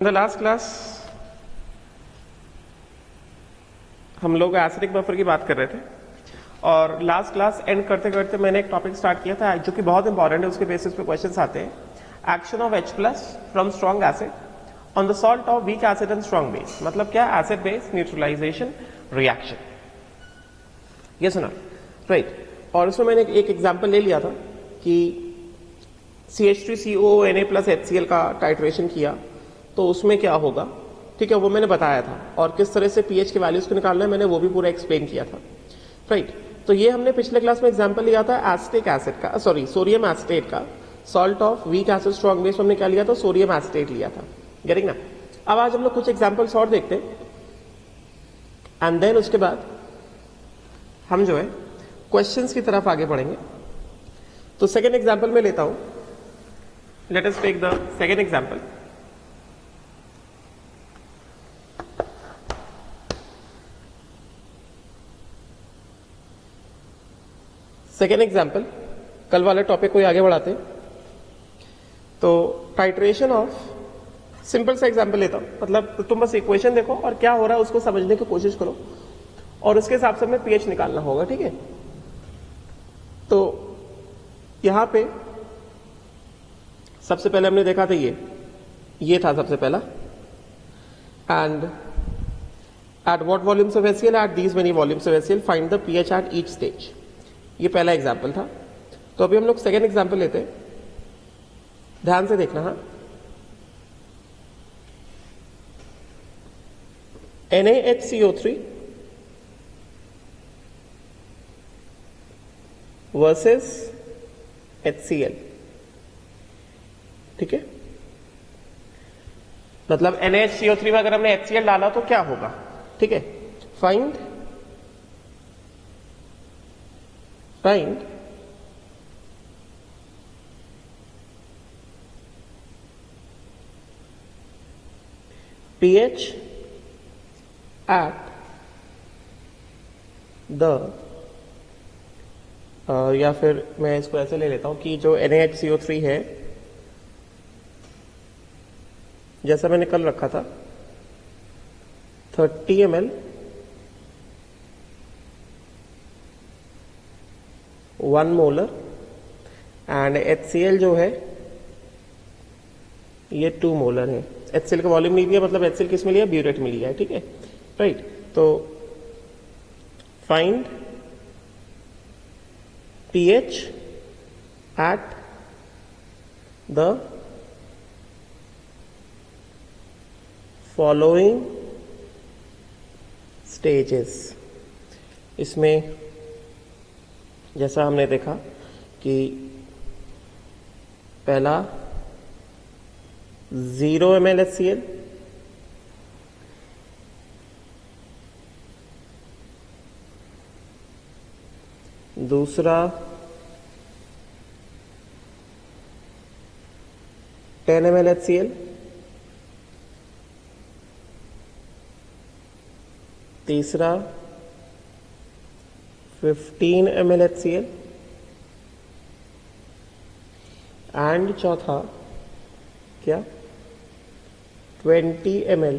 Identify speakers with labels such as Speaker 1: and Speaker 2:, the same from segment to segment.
Speaker 1: In the last class हम लोग acidic buffer की बात कर रहे थे और लास्ट क्लास एंड करते करते मैंने एक टॉपिक स्टार्ट किया था जो कि बहुत इंपॉर्टेंट है, उसके बेसिस पे क्वेश्चंस आते हैं। Action of H plus from strong acid on the salt of weak acid and strong base. मतलब क्या? Acid base neutralization reaction. ये सुना राइट। और उसमें मैंने एक एग्जाम्पल ले लिया था कि CH3COO Na प्लस HCl का टाइट्रेशन किया तो उसमें क्या होगा, ठीक है, वो मैंने बताया था। और किस तरह से पीएच के वैल्यूज को निकालना है मैंने वो भी पूरा एक्सप्लेन किया था, राइट। तो ये हमने पिछले क्लास में एग्जांपल लिया था एसिटिक एसिड का, सॉरी सोडियम एसिटेट का। Salt of weak acid strong base हमने क्या लिया था? सोडियम एसिटेट लिया था। गेटिंग ना? अब आज हम लोग कुछ एग्जांपल्स और देखते हैं एंड देन उसके बाद हम जो है क्वेश्चंस की तरफ आगे बढ़ेंगे। तो सेकेंड एग्जाम्पल में लेता हूं। Let us take the second example. Second example, कल वाले टॉपिक को आगे बढ़ाते हैं। तो टाइट्रेशन ऑफ, सिंपल सा एग्जाम्पल लेता हूं, मतलब तुम बस इक्वेशन देखो और क्या हो रहा है उसको समझने की कोशिश करो और उसके हिसाब से हमें पीएच निकालना होगा, ठीक है। तो यहां पे सबसे पहले हमने देखा था ये था सबसे पहला, and at what volumes of HCl, at these many volumes of HCl find the pH at each stage. ये पहला एग्जाम्पल था। तो अभी हम लोग सेकेंड एग्जाम्पल लेते हैं, ध्यान से देखना। हाँ, NaHCO3 वर्सेस HCl, ठीक है। मतलब NaHCO3 में अगर हमने HCl डाला तो क्या होगा, ठीक है। फाइंड pH at the या फिर मैं इसको ऐसे ले लेता हूं कि जो NaHCO3 है, जैसा मैंने कल रखा था 30 ml 1 मोलर, एंड HCl जो है ये 2 मोलर है। HCl का वॉल्यूम नहीं दिया, मतलब HCl किस में लिया? ब्यूरेट में लिया है, ठीक है, राइट। तो find pH at the following stages। इसमें जैसा हमने देखा कि पहला 0 ml HCl, दूसरा 10 ml HCl, तीसरा 15 ml HCl एंड चौथा क्या? 20 ml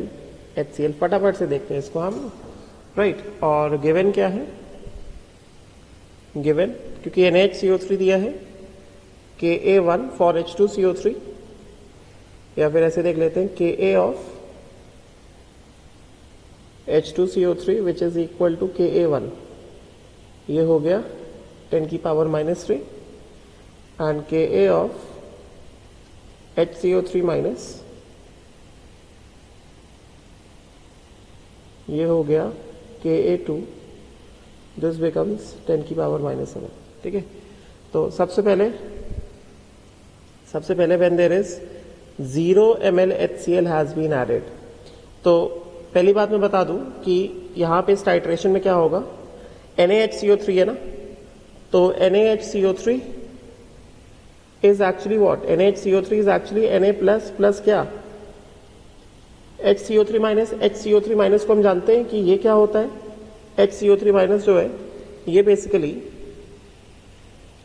Speaker 1: HCl। फटाफट से देखते हैं इसको हम, राइट। और गिवन क्या है? गिवन, क्योंकि NaHCO3 दिया है Ka1 फॉर H2CO3, या फिर ऐसे देख लेते हैं Ka of H2CO3 which is equal to Ka1। ये हो गया 10 की power -3, and Ka of HCO3 minus, ये हो गया Ka2, दिस बिकम्स 10 की पावर -7, ठीक है। तो सबसे पहले when there is 0 ml HCl has been added, तो पहली बात मैं बता दूं कि यहां पे इस टाइट्रेशन में क्या होगा? NaHCO3 है ना, तो NaHCO3 is actually what? NaHCO3 is actually Na plus क्या? HCO3 minus. HCO3 माइनस को हम जानते हैं कि ये क्या होता है? HCO3 माइनस जो है ये बेसिकली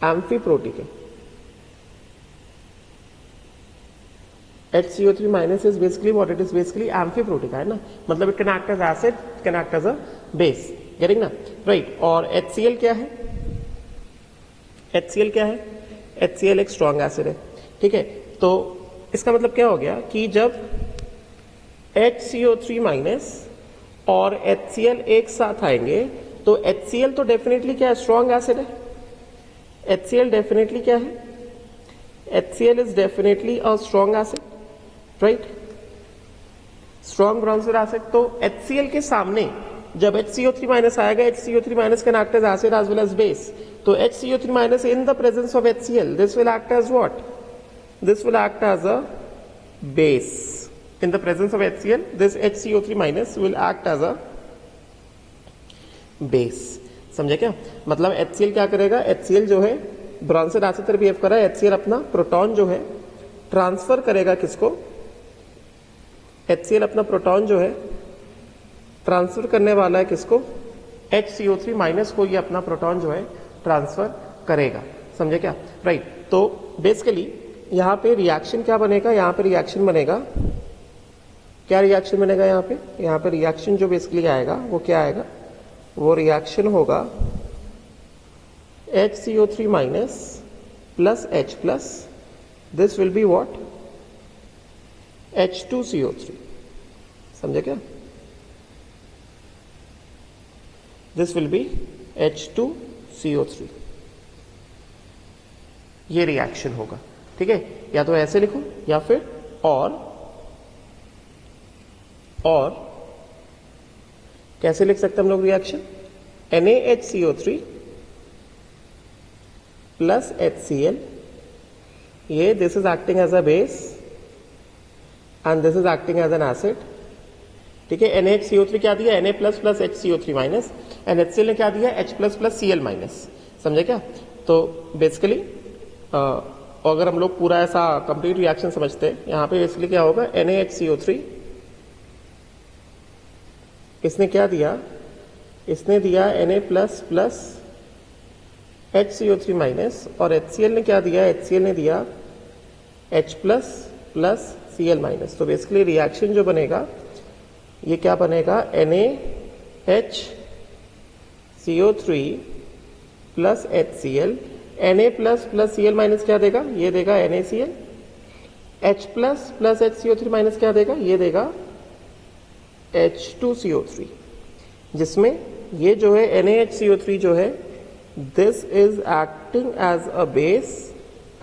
Speaker 1: एम्फीप्रोटिक है। HCO3 minus is basically what it is, basically amphiprotic है ना, मतलब it can act as acid, can act as a base, getting ना, right. और HCl क्या है, HCl क्या है, HCl एक स्ट्रॉन्ग एसिड है, ठीक है। तो इसका मतलब क्या हो गया कि जब HCO3 माइनस और HCl एक साथ आएंगे तो HCl तो डेफिनेटली क्या है, स्ट्रॉन्ग एसिड है। HCl डेफिनेटली क्या है, HCl is definitely a strong acid, right, strong Bronsted acid. तो HCl के सामने जब HCO3 माइनस आएगा, HCO3 माइनस can act as acid as well as base. तो HCO3 minus in the presence of HCl, this will act as what, this will act as a base. In the presence of HCl, this HCO3 minus will act as a base. समझे क्या, मतलब HCl क्या करेगा, HCl जो है bronzer acid पर behave कर रहा है, HCl अपना प्रोटॉन जो है ट्रांसफर करेगा किसको, HCl अपना प्रोटॉन जो है ट्रांसफर करने वाला है किसको, HCO3 माइनस को ये अपना प्रोटॉन जो है ट्रांसफर करेगा, समझे क्या, राइट। तो बेसिकली यहां पे रिएक्शन क्या बनेगा, यहां पे रिएक्शन बनेगा, क्या रिएक्शन बनेगा यहां पे रिएक्शन जो बेसिकली आएगा वो क्या आएगा, वो रिएक्शन होगा HCO3 minus plus H plus, this will be what, H2CO3, समझे क्या, दिस विल बी H2CO3, ये रिएक्शन होगा, ठीक है। या तो ऐसे लिखो या फिर और कैसे लिख सकते हैं हम लोग रिएक्शन, NaHCO3 प्लस HCl, ये this is acting as a base and this is acting as an acid, ठीक है। NaHCO3 क्या दिया, Na plus plus HCO3 minus, and HCl ने क्या दिया, H plus plus Cl minus, समझे क्या। तो बेसिकली अगर हम लोग पूरा ऐसा कंप्लीट रिएक्शन समझते हैं, यहां पे बेसिकली क्या होगा, NaHCO3 इसने क्या दिया, इसने दिया Na plus plus HCO3 minus, और HCl ने क्या दिया, HCl ने दिया H plus plus Cl minus. तो बेसिकली रिएक्शन जो बनेगा ये क्या बनेगा, NaHCO3 plus HCl, Na plus plus Cl minus क्या देगा, ये देगा NaCl, H plus plus HCO3 minus क्या देगा, ये देगा H2CO3, जिसमें ये जो है NaHCO3 जो है this is acting as a base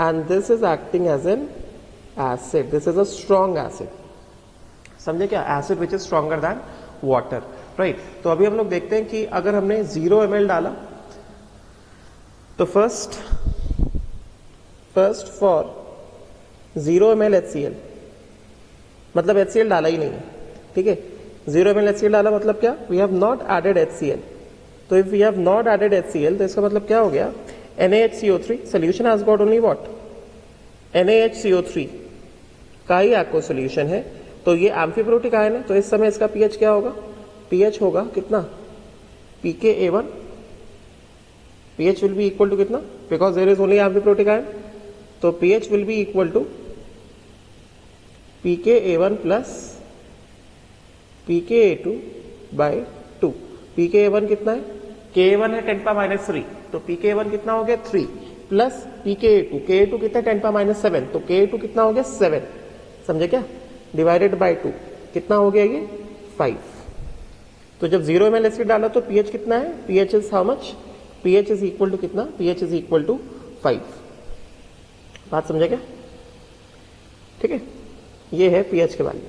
Speaker 1: and this is acting as an acid, this is a strong acid, समझे क्या, acid which is stronger than water, right. तो अभी हम लोग देखते हैं कि अगर हमने 0 ml डाला तो फर्स्ट फॉर 0 ml HCl, मतलब HCl डाला ही नहीं है, ठीक है। 0 ml HCl डाला मतलब क्या, we have not added HCl। तो if we have not added HCl तो इसका मतलब क्या हो गया, NaHCO3 solution has got only what, NaHCO3 का ही एक्व सोल्यूशन है, तो ये एम्फीप्रोटिक आयन है, तो इस समय इसका pH क्या होगा, pH होगा कितना, pKa1, pH will be equal to कितना, because there is only amphiprotic ion, तो pH will be equal to pKa1 plus pKa2 by 2। pKa1 कितना है, Ka1 है 10⁻⁻3, तो pKa1 कितना हो गया 3 प्लस pKa2, Ka2 कितना है 10⁻⁷, तो Ka2 कितना हो गया 7, समझे क्या, डिवाइडेड बाय 2 कितना हो गया ये 5। तो जब 0 ml एसिड डाला तो pH कितना है, pH is how much, pH is equal to कितना, pH इज इक्वल टू 5, बात समझे क्या, ठीक है। ये है pH के वैल्यू,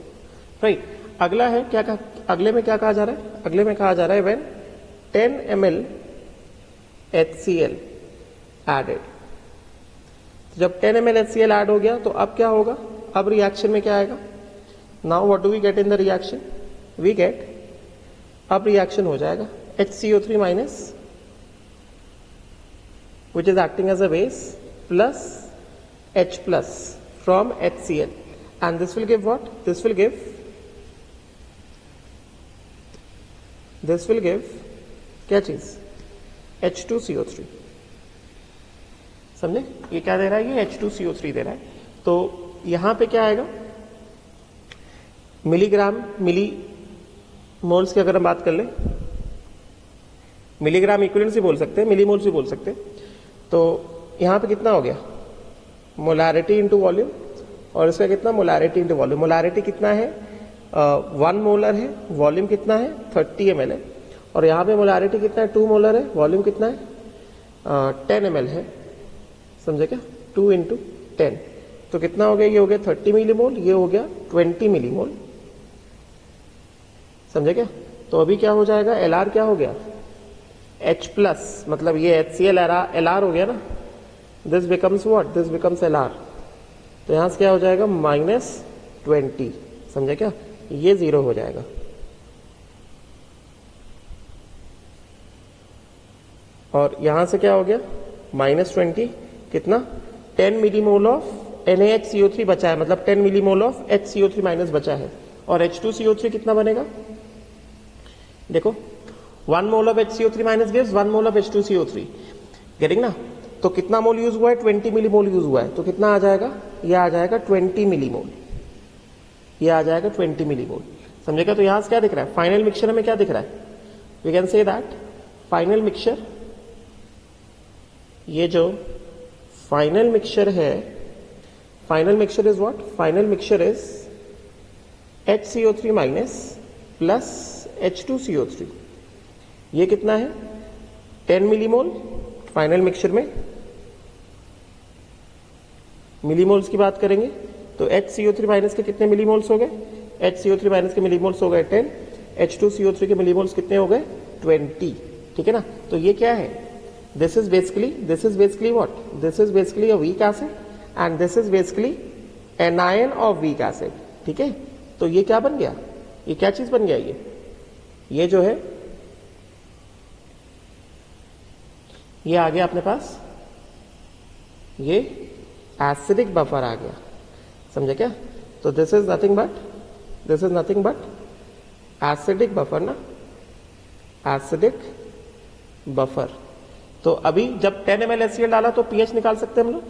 Speaker 1: राइट। अगला है क्या कहा, अगले में क्या कहा जा रहा है, अगले में कहा जा रहा है व्हेन 10 ml HCl एडेड, जब 10 ml HCl ऐड हो गया तो अब क्या होगा, अब रिएक्शन में क्या आएगा, now what do we get in the reaction, we get, अब रिएक्शन हो जाएगा HCO3 minus which is acting as a base plus H plus from HCl, and this will give what, this will give क्या चीज, H2CO3, समझे, ये क्या दे रहा है, ये H2CO3 दे रहा है। तो यहां पे क्या आएगा, मिलीग्राम मिली मोल्स की अगर हम बात कर लें, मिलीग्राम इक्विवेलेंट भी बोल सकते हैं, मिली मोल्स भी बोल सकते हैं। तो यहाँ पे कितना हो गया, मोलारिटी इंटू वॉल्यूम, और इसका कितना मोलारिटी इंटू वॉल्यूम। मोलारिटी कितना है, 1 मोलर है, वॉल्यूम कितना है 30 ml है, और यहाँ पे मोलारिटी कितना है 2 मोलर है, वॉल्यूम कितना है 10 ml है, समझे क्या, 2 इंटू 10, तो कितना हो गया, ये हो गया 30 मिलीमोल, ये हो गया 20 मिलीमोल, समझे क्या। तो अभी क्या हो जाएगा, एल क्या हो गया H प्लस, मतलब ये HCl एल हो गया ना, this becomes what, this becomes L, तो यहां से क्या हो जाएगा -20, समझे क्या, ये 0 हो जाएगा। और यहां से क्या हो गया -20, कितना 10 मिलीमोल ऑफ NaHCO3 बचा है, मतलब 10 मिलीमोल ऑफ HCO3 माइनस बचा है, और H2CO3 कितना बनेगा, देखो 1 mole of HCO3 minus gives 1 mole of H2CO3, getting ना। तो कितना मोल यूज हुआ है, 20 मिलीमोल यूज हुआ है, तो कितना आ जाएगा, ये आ जाएगा 20 मिलीमोल, ये आ जाएगा 20 मिलीमोल, समझेगा। तो यहां से क्या दिख रहा है, फाइनल मिक्सचर में क्या दिख रहा है, we can say that final mixture, ये जो फाइनल मिक्सचर है, final mixture is what, final mixture is HCO3 minus plus H2CO3, ये कितना है 10 मिलीमोल फाइनल मिक्सचर में। मिलीमोल्स की बात करेंगे तो HCO3 माइनस के कितने मिलीमोल्स हो गए, HCO3 माइनस के मिलीमोल्स हो गए 10, H2CO3 के मिलीमोल्स कितने हो गए 20, ठीक है ना। तो ये क्या है, this is basically what, this is basically a weak acid and this is basically anion of weak acid, ठीक है। तो ये क्या बन गया, ये क्या चीज बन गया, ये जो है ये आ गया अपने पास, ये एसिडिक बफर आ गया, समझे क्या। तो this is nothing but acidic buffer ना, एसिडिक बफर। तो अभी जब 10 ml HCl डाला तो pH निकाल सकते हैं हम लोग,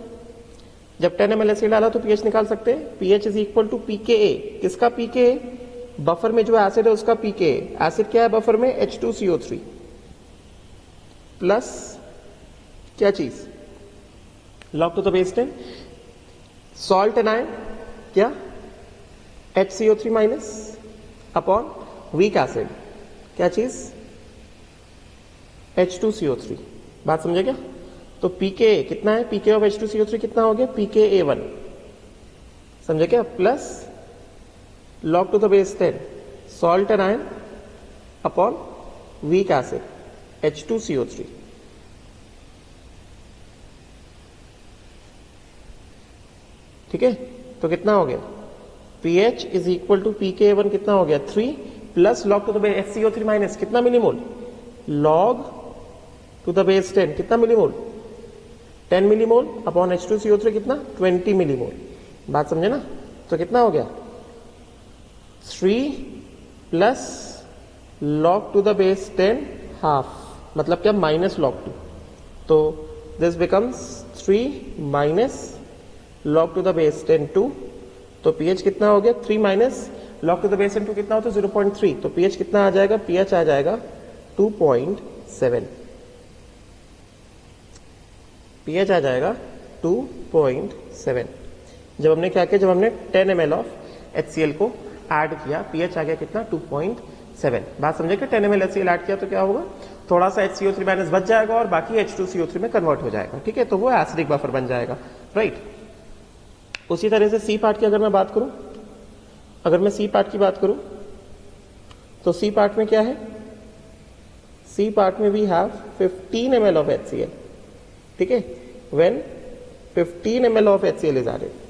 Speaker 1: जब 10 ml HCl डाला तो pH निकाल सकते हैं, pH is equal to pKa, किसका pKa, बफर में जो एसिड है उसका pKa, एसिड क्या है बफर में H2CO3 प्लस क्या चीज, log to the base 10, salt anion क्या HCO3 minus upon weak acid, क्या चीज H2CO3, बात समझे क्या। तो pKa कितना है, pKa ऑफ H2CO3 कितना हो गया, pKa1, समझे क्या, plus log to the base 10 salt anion upon weak acid H2CO3, ठीक है। तो कितना हो गया, pH is equal to pKa1 कितना हो गया 3 plus log to the base HCO3 minus कितना millimole, log to the base 10 कितना मिलीमोल 10 मिलीमोल अपॉन H2CO3 कितना 20 मिलीमोल, बात समझे ना। तो कितना हो गया 3 plus log to the base 10 half, मतलब क्या माइनस log 2, तो this becomes 3 minus log to the base 10 2, तो pH कितना हो गया 3 minus log to the base 10 2 कितना होता है 0.3, तो pH कितना आ जाएगा, pH आ जाएगा 2.7, pH आ जाएगा 2.7। जब हमने क्या किया, जब हमने 10 ml ऑफ HCl को ऐड किया, pH आ गया कितना 2.7, बात समझे कि 10 ml HCl ऐड किया तो क्या होगा, थोड़ा सा HCO3 माइनस बच जाएगा और बाकी H2CO3 में कन्वर्ट हो जाएगा, ठीक है। तो वो एसिडिक बफर बन जाएगा, राइट। उसी तरह से सी पार्ट की अगर मैं बात करूं, अगर मैं सी पार्ट की बात करूं तो सी पार्ट में क्या है, सी पार्ट में we have 15 ml of HCl, ठीक है। When 15 ml of HCl is added,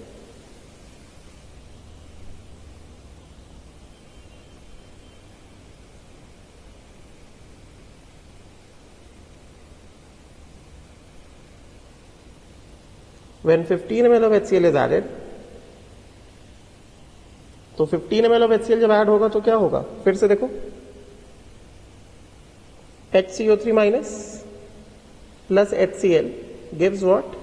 Speaker 1: when 15 ml of HCl is added, तो 15 ml of HCl जब ऐड होगा तो क्या होगा, फिर से देखो HCO3 minus plus HCl gives what,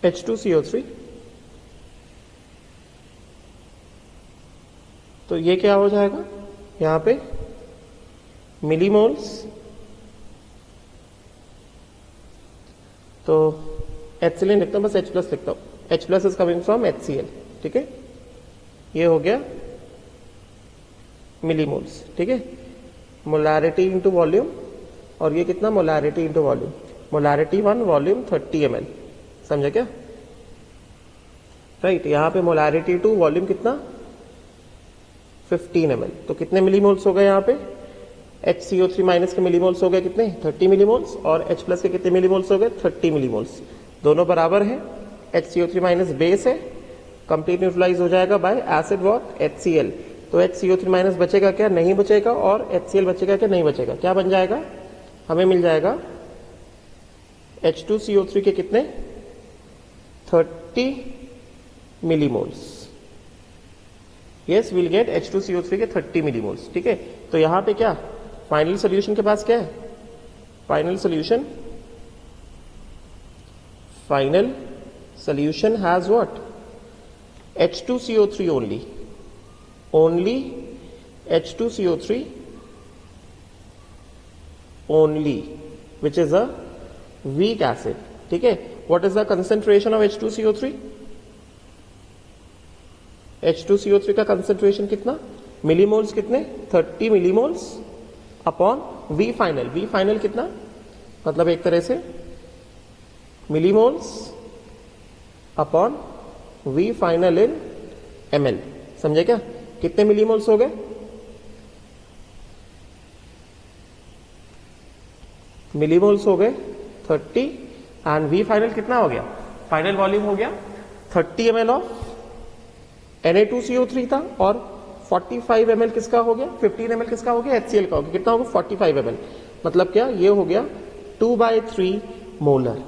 Speaker 1: H2CO3 तो ये क्या हो जाएगा यहाँ पे मिलीमोल्स, तो HCl लिखता हूँ, बस H प्लस लिखता हूँ, H plus is coming from HCl, ठीक है, ये हो गया मिलीमोल्स, ठीक है, मोलारिटी इंटू वॉल्यूम, और ये कितना molarity into volume, molarity 1 volume 30 ml, समझे क्या, राइट। यहाँ पे मोलारिटी 2 वॉल्यूम कितना 15 ml, तो कितने मिलीमोल्स हो गए यहाँ पे, HCO3 माइनस के मिलीमोल्स हो गए कितने 30 मिलीमोल्स, और H प्लस के कितने मिलीमोल्स हो गए 30 मिलीमोल्स, दोनों बराबर है, HCO3 माइनस बेस है, कंप्लीट न्यूट्रलाइज हो जाएगा बाय एसिड वॉट HCl, तो HCO3 माइनस बचेगा क्या, नहीं बचेगा, और HCl बचेगा क्या, नहीं बचेगा, क्या बन जाएगा, हमें मिल जाएगा H2CO3 के कितने 30 millimoles, yes will get H2CO3 के 30 मिलीमोल्स, ठीक है। तो यहां पे क्या फाइनल सोल्यूशन के पास क्या है, final solution has what H2CO3 only H2CO3 only, which is a weak acid, ठीक है। What is the concentration of H2CO3? H2CO3 का कंसेंट्रेशन कितना, मिलीमोल्स कितने 30 millimoles upon V final, V final कितना, मतलब एक तरह से मिलीमोल्स अपॉन V फाइनल इन ml, समझे क्या, कितने मिलीमोल्स हो गए, मिलीमोल्स हो गए 30, एंड V फाइनल कितना हो गया, फाइनल वॉल्यूम हो गया 30 ml ऑफ Na2CO3 था, और 45 ml किसका हो गया, 15 ml किसका हो गया, HCl का हो गया, कितना हो गया 45 ml, मतलब क्या ये हो गया 2/3 मोलर,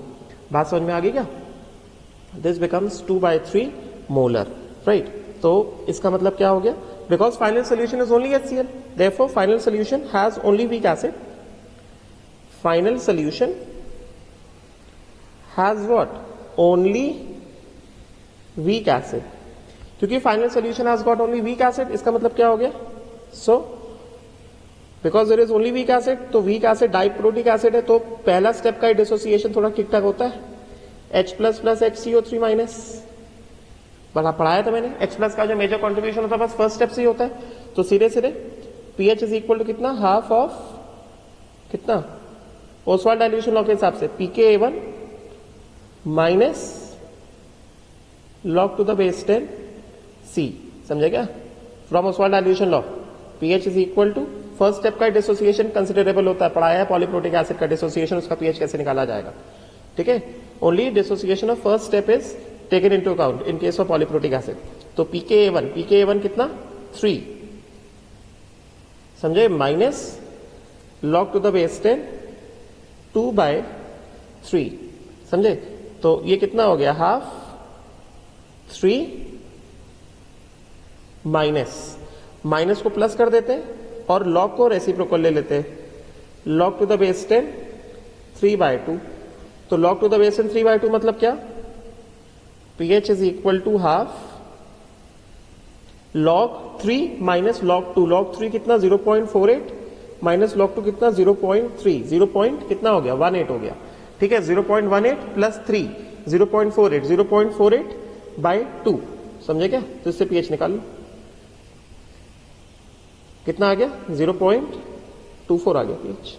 Speaker 1: बात समझ में आ गई क्या, दिस बिकम्स 2/3 मोलर, राइट। तो इसका मतलब क्या हो गया, because final solution is only HCl, therefore final solution has only weak acid, final solution has what only weak acid, क्योंकि final solution has got only weak acid, इसका मतलब क्या हो गया, so because there is only weak acid, तो weak acid diprotic acid है, तो पहला स्टेप का डिसोसिएशन थोड़ा ठीक ठाक होता है, H plus plus HCO3 minus, पढ़ाया था मैंने, H प्लस का जो मेजर कॉन्ट्रीब्यूशन होता है बस फर्स्ट स्टेप से ही होता है, तो सीधे सीधे pH इज इक्वल टू कितना, हाफ ऑफ कितना ओसवाल्ड डाइल्यूशन लॉ के हिसाब से pKa1 minus log to the base 10 C, समझे क्या, from Ostwald dilution law pH is equal to, first step का डिसोसिएशन कंसिडरेबल होता है, पढ़ाया है पॉलीप्रोटिक एसिड का डिसोसिएशन, उसका pH कैसे निकाला जाएगा, ठीक है, only dissociation of first step is taken into account in case of polyprotic acid, तो pKa1 कितना 3, समझे, minus log to the base 10 2/3, समझे, तो ये कितना हो गया, हाफ 3 माइनस को प्लस कर देते हैं, और log को रेसिप्रोकल ले लेते हैं, log टू द बेस 10 3/2, तो log टू द बेस 10 3/2 मतलब क्या, pH is equal to half log 3 minus log 2, log 3 कितना 0.48 माइनस log 2 कितना 0.3, 0 कितना हो गया 18 हो गया, ठीक है, 0.18 प्लस 3 0.48 समझे क्या, तो इससे pH निकाल लो, कितना आ गया 0.24 आ गया pH,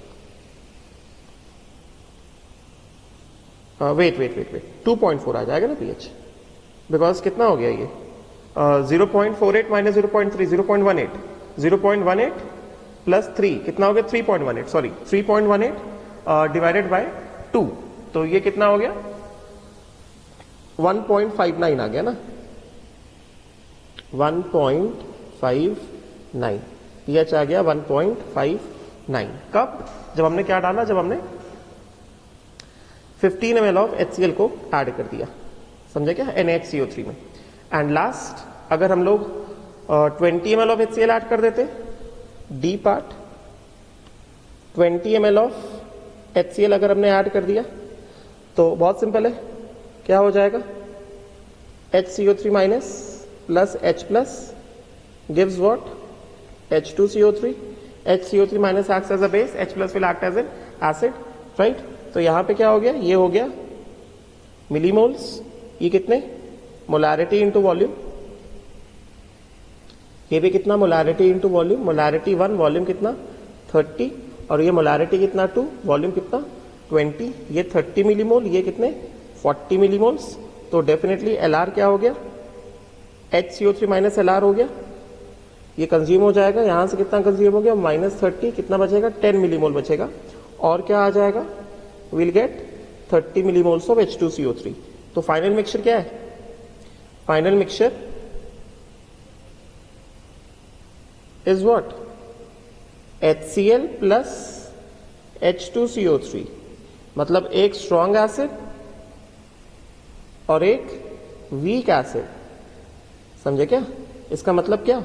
Speaker 1: वेट 2.4 आ जाएगा ना pH, बिकॉज कितना हो गया ये 0.48 माइनस 0.3 0.18 प्लस 3 कितना हो गया 3.18 सॉरी 3.18 डिवाइडेड बाय 2, तो ये कितना हो गया 1.59 आ गया ना, 1.59 pH आ गया 1.59, कब, जब हमने क्या डाला, जब हमने 15 ml ऑफ HCl को ऐड कर दिया, समझे क्या, NaHCO3 में, एंड लास्ट अगर हम लोग 20 ml ऑफ HCl ऐड कर देते, D part 20 ml of HCl अगर हमने ऐड कर दिया, तो बहुत सिंपल है, क्या हो जाएगा HCO3 minus plus H plus gives what? H2CO3. HCO3 minus acts as a base, H plus will act as an acid, right? तो यहाँ पे क्या हो गया? ये हो गया मिलीमोल्स. ये कितने? Molarity into volume. ये भी कितना? Molarity into volume. Molarity 1, volume कितना? 30. और ये मोलारिटी कितना? 2, वॉल्यूम कितना? 20. ये 30 मिलीमोल, ये कितने? 40 मिलीमोल्स. तो डेफिनेटली LR क्या हो गया? HCO3 माइनस LR हो गया. ये कंज्यूम हो जाएगा. यहां से कितना कंज्यूम हो गया? -30. कितना बचेगा? 10 मिलीमोल बचेगा. और क्या आ जाएगा? Will get 30 millimoles of H2CO3. तो फाइनल मिक्सचर क्या है? Final mixture is what? HCl plus H2CO3. मतलब एक स्ट्रॉन्ग एसिड और एक वीक एसिड. समझे क्या? इसका मतलब क्या?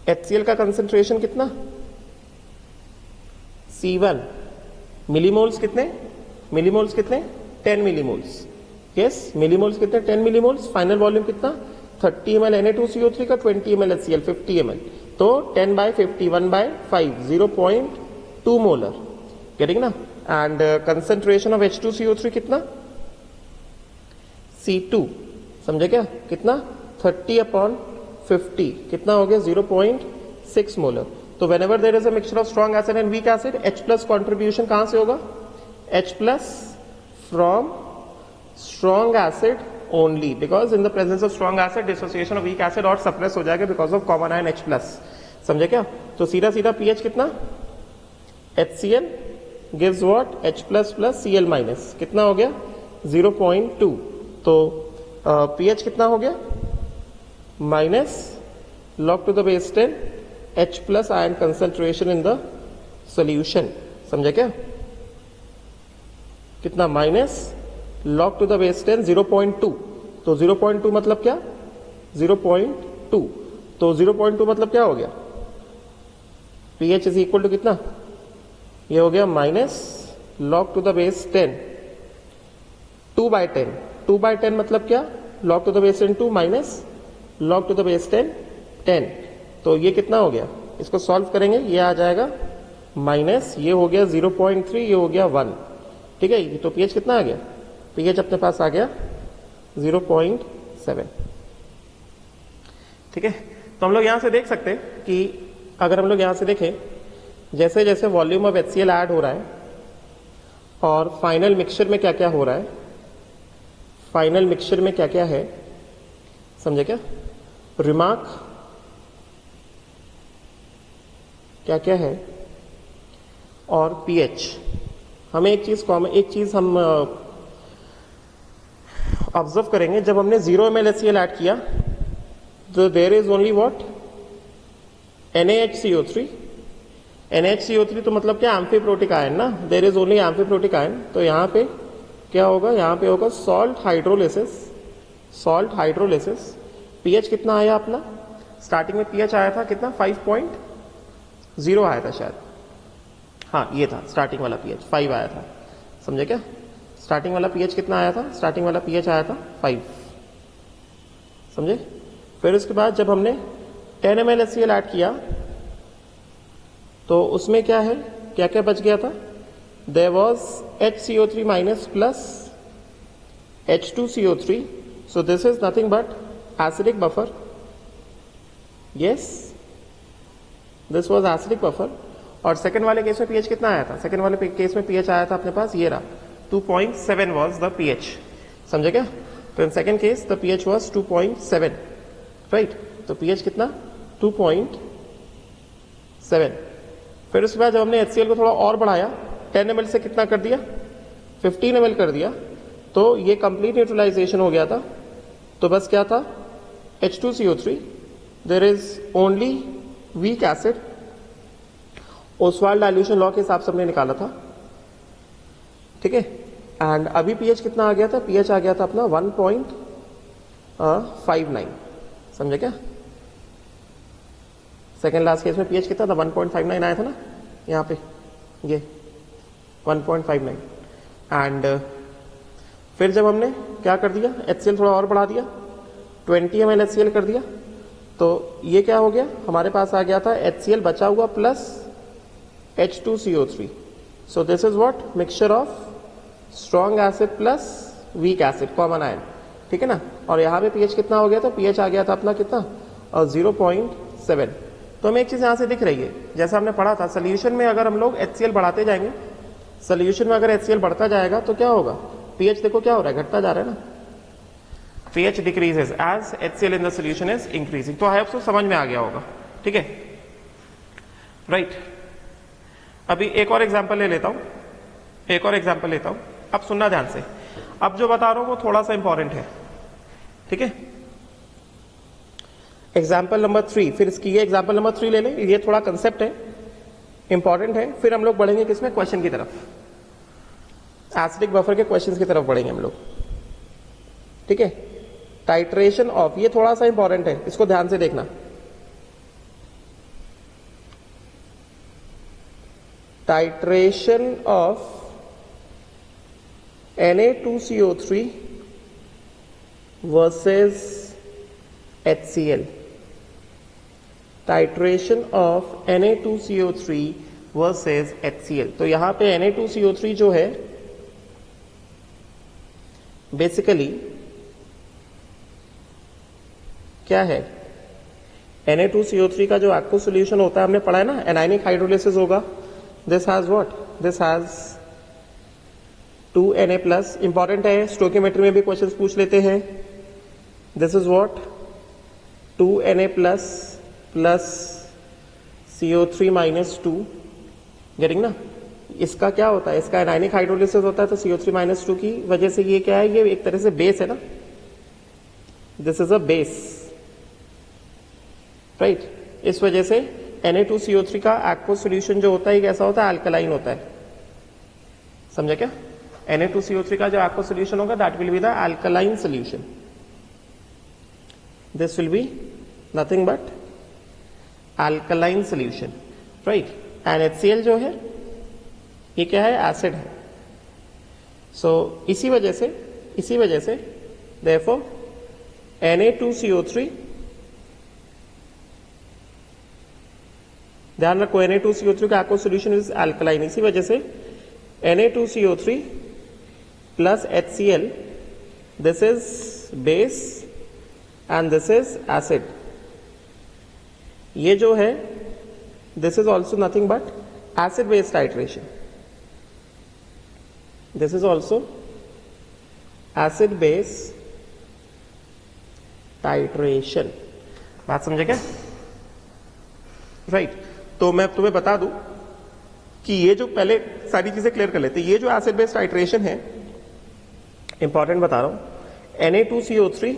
Speaker 1: HCl का कंसेंट्रेशन कितना? C1. मिलीमोल्स कितने? मिलीमोल्स कितने? 10 मिलीमोल्स. यस, मिलीमोल्स कितने? 10 मिलीमोल्स. फाइनल वॉल्यूम कितना? 30 ml Na2CO3 का, 20 ml HCl, 50 ml. तो 10 by 50, 1 by 5, 0.2 मोलर. गेटिंग ना? एंड कंसेंट्रेशन ऑफ H2CO3 कितना? C2. समझे क्या? कितना? 30/50. कितना हो गया? 0.6 मोलर. तो when ever there is a mixture of strong acid and weak acid, H plus contribution कहां से होगा? H plus from strong acid only, because in the presence of strong acid dissociation of weak acid और suppress हो जाएगा because of common ion H plus. समझे क्या? तो सीधा सीधा pH कितना? HCl gives what? H plus plus Cl minus. कितना हो गया? 0.2. तो pH कितना हो गया? Minus log to the base 10 H plus ion concentration in the solution. समझे क्या? कितना? Minus log to the base 10 0.2. तो 0.2 मतलब क्या? 0.2. तो 0.2 मतलब क्या हो गया? pH इज इक्वल टू कितना? ये हो गया minus log to the base 10 2/10. 2/10 मतलब क्या? log to the base 10 2 minus log to the base 10 10. तो ये कितना हो गया? इसको सॉल्व करेंगे. ये आ जाएगा माइनस, ये हो गया 0.3, ये हो गया 1. ठीक है. तो pH कितना आ गया? pH अपने पास आ गया 0.7. ठीक है. तो हम लोग यहां से देख सकते हैं कि अगर हम लोग यहां से देखें, जैसे जैसे वॉल्यूम ऑफ HCl ऐड हो रहा है और फाइनल मिक्सचर में क्या क्या हो रहा है, फाइनल मिक्सचर में क्या क्या है, समझे क्या? रिमार्क क्या क्या है और pH. हमें एक चीज हम ऑब्जर्व करेंगे. जब हमने 0 ml HCl ऐड किया तो there is only what? NaHCO3. NaHCO3 तो मतलब क्या? एम्फीप्रोटिक आयन ना. There is only amphiprotic ion. तो यहां पे क्या होगा? यहां पे होगा salt hydrolysis. Salt hydrolysis. pH कितना आया अपना? स्टार्टिंग में pH आया था कितना? 5.0 आया था शायद. हाँ, ये था स्टार्टिंग वाला pH 5 आया था. समझे क्या? स्टार्टिंग वाला pH कितना आया था? स्टार्टिंग वाला pH आया था 5. समझे? फिर उसके बाद जब हमने 10 ml HCl ऐड किया तो उसमें क्या है? क्या क्या बच गया था? There was HCO3 minus plus H2CO3. So this is nothing but acidic buffer. Yes, this was acidic buffer. और सेकंड वाले केस में pH कितना आया था? सेकंड वाले केस में pH आया था अपने पास, ये रहा 2.7 was the pH. समझे क्या? तो in second case the pH was 2.7, right? तो pH कितना? 2.7. फिर उसके बाद जब हमने HCl को थोड़ा और बढ़ाया, 10 ml से कितना कर दिया? 15 ml कर दिया. तो ये कंप्लीट न्यूट्रलाइजेशन हो गया था. तो बस क्या था? H2CO3. There is only weak acid. Ostwald dilution law के हिसाब से हमने निकाला था. ठीक है. एंड अभी pH कितना आ गया था? pH आ गया था अपना 1.59. समझे क्या? सेकेंड लास्ट केस में pH कितना था? 1.59 आया था ना यहाँ पे, ये 1.59. एंड फिर जब हमने क्या कर दिया? HCl थोड़ा और बढ़ा दिया, 20 ml HCl कर दिया. तो ये क्या हो गया, हमारे पास आ गया था HCl बचा हुआ plus H2CO3. So this is what, mixture of strong acid plus weak acid common ion, ठीक है ना. और यहाँ पे pH कितना हो गया था, pH आ गया था अपना कितना, 0.7. तो हमें एक चीज यहाँ से दिख रही है, जैसा हमने पढ़ा था सोल्यूशन में अगर हम लोग HCl बढ़ाते जाएंगे, सोल्यूशन में अगर HCl बढ़ता जाएगा तो क्या होगा, pH देखो क्या हो रहा है, घटता जा रहा है ना. pH decreases as HCl in the solution is increasing. तो आई होप समझ में आ गया होगा, ठीक है, राइट. अभी एक और एग्जांपल ले लेता हूं, एक और एग्जांपल लेता हूं. अब सुनना ध्यान से, अब जो बता रहा हूं वो थोड़ा सा इंपॉर्टेंट है, ठीक है. एग्जाम्पल नंबर 3, फिर इसकी ये एग्जाम्पल नंबर 3 ले लें, ये थोड़ा कंसेप्ट है, इंपॉर्टेंट है. फिर हम लोग बढ़ेंगे किसमें, क्वेश्चन की तरफ, एसिडिक बफर के क्वेश्चंस की तरफ बढ़ेंगे हम लोग, ठीक है. टाइट्रेशन ऑफ, ये थोड़ा सा इंपॉर्टेंट है, इसको ध्यान से देखना. Titration of Na2CO3 versus HCl. Titration of Na2CO3 versus HCl. तो यहां पे Na2CO3 जो है बेसिकली क्या है, Na2CO3 का जो एक्व सॉल्यूशन होता है हमने पढ़ा है ना, एनायनिक हाइड्रोलिसिस होगा. This has what, this has 2Na plus. Important है, स्टोइकियोमेट्री में भी क्वेश्चंस पूछ लेते हैं. This is what, 2Na plus plus CO3 minus 2, getting ना. इसका क्या होता है, इसका एनायनिक हाइड्रोलिसिस होता है, तो CO3 माइनस 2 की वजह से ये क्या है, ये एक तरह से बेस है ना, this is a base, right. इस वजह से Na2CO3 का एक्व सॉल्यूशन जो होता है कैसा होता है, अल्कलाइन होता है. समझे क्या, Na2CO3 का जो एक्व सॉल्यूशन होगा that will be the alkaline solution. This will be nothing but alkaline solution, right. And HCl जो है ये क्या है, एसिड है. सो इसी वजह से देयरफॉर Na2CO3, ध्यान रखो Na2CO3 का एक्व सॉल्यूशन इज अल्कलाइन, इसी वजह से Na2CO3 plus HCl, this is base and this is acid. ये जो है this is also nothing but acid base titration. This is also acid base titration. बात समझे क्या, राइट. तो मैं तुम्हें बता दूं कि ये जो, पहले सारी चीजें क्लियर कर लेते हैं. ये जो एसिड बेस टाइट्रेशन है, इंपॉर्टेंट बता रहा हूं, Na2CO3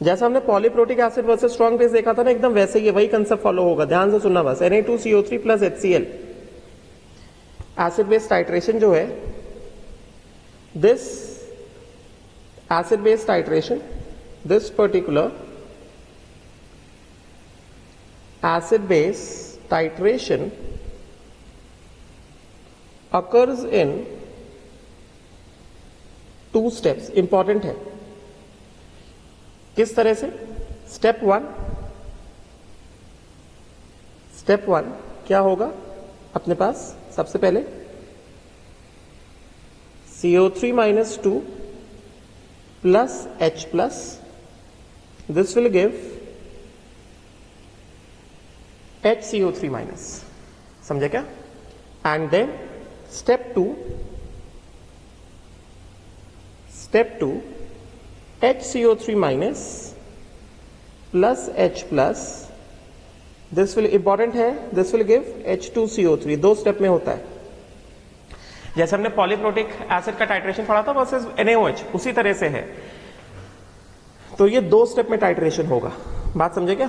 Speaker 1: जैसा हमने polyprotic acid versus strong base देखा था ना, एकदम वैसे ही वही कंसेप्ट फॉलो होगा. ध्यान से सुनना बस. Na2CO3 plus HCl acid base titration जो है, this acid base titration, this particular acid base titration occurs in 2 steps. Important है, किस तरह से. स्टेप 1 क्या होगा अपने पास, सबसे पहले CO3 minus 2 plus H plus, this will give HCO3 minus. समझे क्या. And then step 2 HCO3 minus plus H plus, this will, important है, this will give H2CO3. 2 step में होता है. जैसे हमने पॉलीप्रोटिक एसिड का टाइट्रेशन पढ़ा था वर्सेस NaOH, उसी तरह से है. तो ये 2 स्टेप में टाइट्रेशन होगा. बात समझे क्या,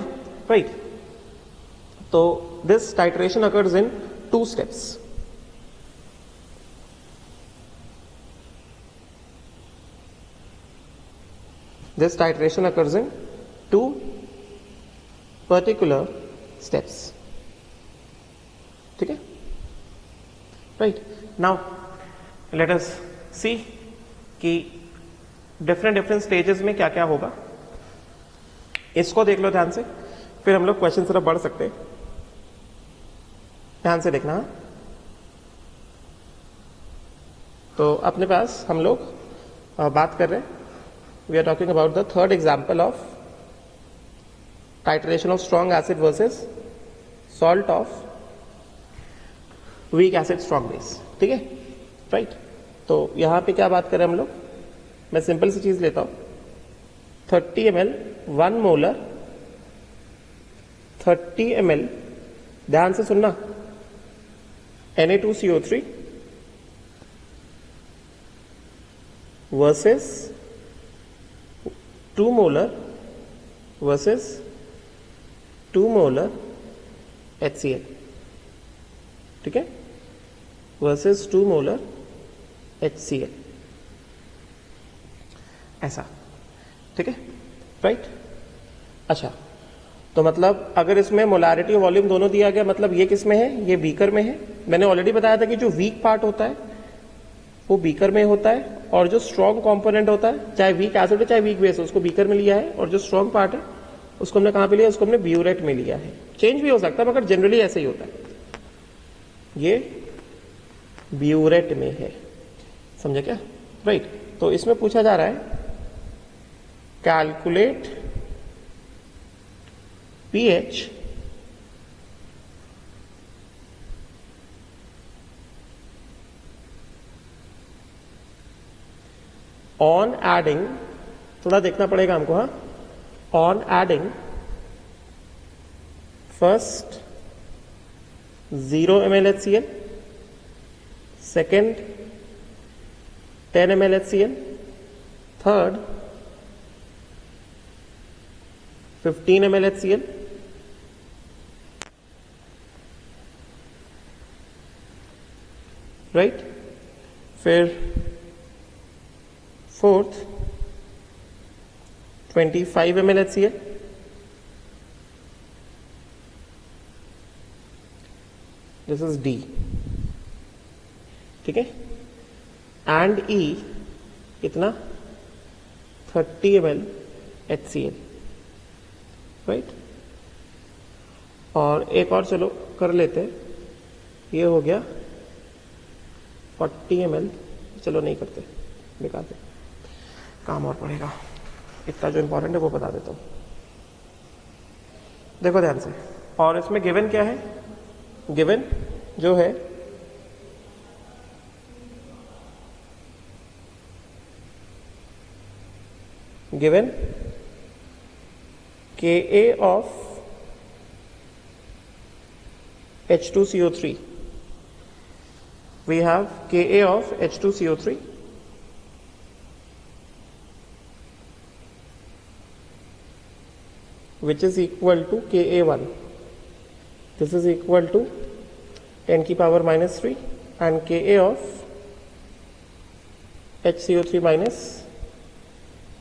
Speaker 1: राइट. तो this titration occurs in 2 steps. This titration occurs in 2 particular steps. ठीक है, राइट. नाउ लेट अस सी कि डिफरेंट स्टेजेस में क्या क्या होगा, इसको देख लो ध्यान से, फिर हम लोग क्वेश्चन तरफ बढ़ सकते हैं। ध्यान से देखना। तो अपने पास हम लोग बात कर रहे हैं, we are talking about the third example of titration of strong acid versus salt of weak acid strong base. ठीक है, राइट। तो यहां पे क्या बात करें हम लोग, मैं सिंपल सी चीज लेता हूं, 30 ml 1 मोलर 30 ml, ध्यान से सुनना, Na2CO3 versus 2 molar versus 2 molar HCl। ठीक है, वर्सेस 2 मोलर HCl, ऐसा। ठीक है, राइट। अच्छा, तो मतलब अगर इसमें मोलारिटी और वॉल्यूम दोनों दिया गया, मतलब ये किस में है, ये बीकर में है। मैंने ऑलरेडी बताया था कि जो वीक पार्ट होता है वो बीकर में होता है, और जो स्ट्रॉन्ग कंपोनेंट होता है, चाहे वीक एसिड हो चाहे वीक बेस हो, उसको बीकर में लिया है, और जो स्ट्रॉन्ग पार्ट है उसको हमने कहां पे लिया, उसको हमने ब्यूरेट में लिया है। चेंज भी हो सकता है मगर जनरली ऐसे ही होता है, ये ब्यूरेट में है। समझे क्या, राइट। तो इसमें पूछा जा रहा है कैलकुलेट pH ऑन एडिंग, थोड़ा देखना पड़ेगा हमको, हाँ, on adding first 0 ml HCl, second 10 ml HCl, third 15 ml HCl, right. फिर fourth 25 ml HCl, this is D। ठीक है, एंड E कितना, 30 ml HCl, राइट। और एक और चलो कर लेते हैं, ये हो गया 40 ml, चलो नहीं करते, बेकार दे, काम और पड़ेगा, इतना जो इंपॉर्टेंट है वो बता देता हूं। देखो ध्यान से, और इसमें गिवन क्या है, गिवन जो है given Ka of H2CO3, we have Ka of H2CO3 which is equal to Ka1, this is equal to 10 की power -3, and Ka of HCO3 minus,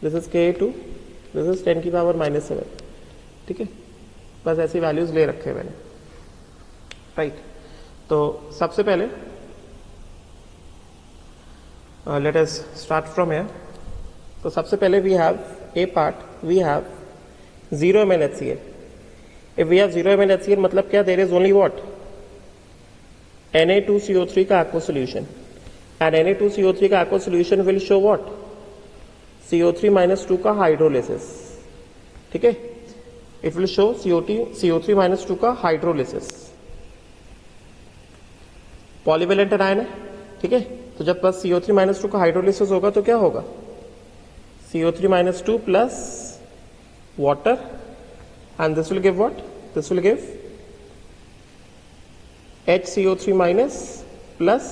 Speaker 1: this is Ka2, this is 10 की power -7। ठीक है, बस ऐसी values ले रखे मैंने, right. तो सबसे पहले let us start from here. तो सबसे पहले we have A part, we have 0 ml HCl। If we have 0 ml HCl मतलब क्या, there is only what, Na2CO3 का aqueous solution, and Na2CO3 का aqueous solution will show what, CO3 minus 2 का hydrolysis. ठीक है, it will show CO3 minus 2 का hydrolysis. Polyvalent ion है, ठीक है। तो जब बस CO3 minus 2 का हाइड्रोलिसिस होगा तो क्या होगा, CO3 minus 2 plus water, and this will give what, this will give HCO3 minus plus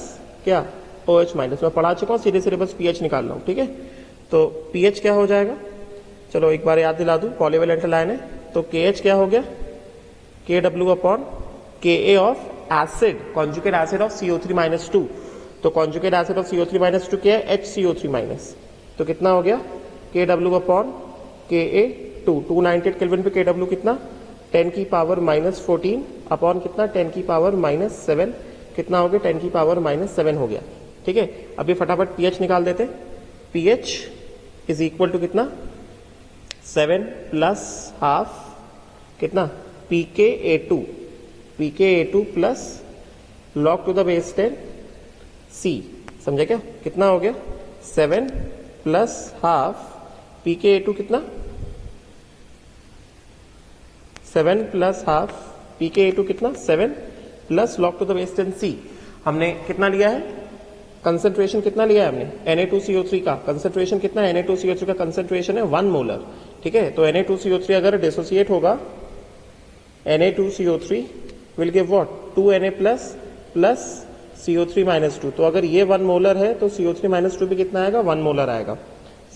Speaker 1: क्या, OH माइनस। मैं पढ़ा चुका हूं, सीधे सीधे बस pH निकाल रहा हूं। ठीक है, तो pH क्या हो जाएगा, चलो एक बार याद दिला दूं, पॉलीवेलेंट लाइन है तो KH क्या हो गया, KW upon Ka of acid, conjugate acid of CO3 minus 2। तो conjugate acid of CO3 minus 2 क्या है, HCO3 माइनस, तो कितना हो गया, KW अपॉन Ka2, 298 केल्विन पे KW कितना, 10 की पावर -14 अपॉन कितना, 10 की पावर -7, कितना हो गया, 10 की पावर -7 हो गया। ठीक है, अभी फटाफट pH निकाल देते, pH इज इक्वल टू कितना 7 प्लस हाफ कितना pKa2 plus log to the base 10 C। समझे क्या? कितना हो गया 7 प्लस हाफ pKa2 कितना 7 प्लस हाफ pKa2 कितना 7 plus log to the base 10 C। हमने कितना लिया है कंसेंट्रेशन, कितना लिया है हमने Na2CO3 का कंसेंट्रेशन कितना है? Na2CO3 का कंसेंट्रेशन है 1 मोलर। ठीक है, तो Na2CO3 अगर डिसोसिएट होगा Na2CO3 will give what 2Na plus CO3 minus 2। तो अगर ये 1 मोलर है तो CO3 माइनस 2 भी कितना आएगा 1 मोलर आएगा।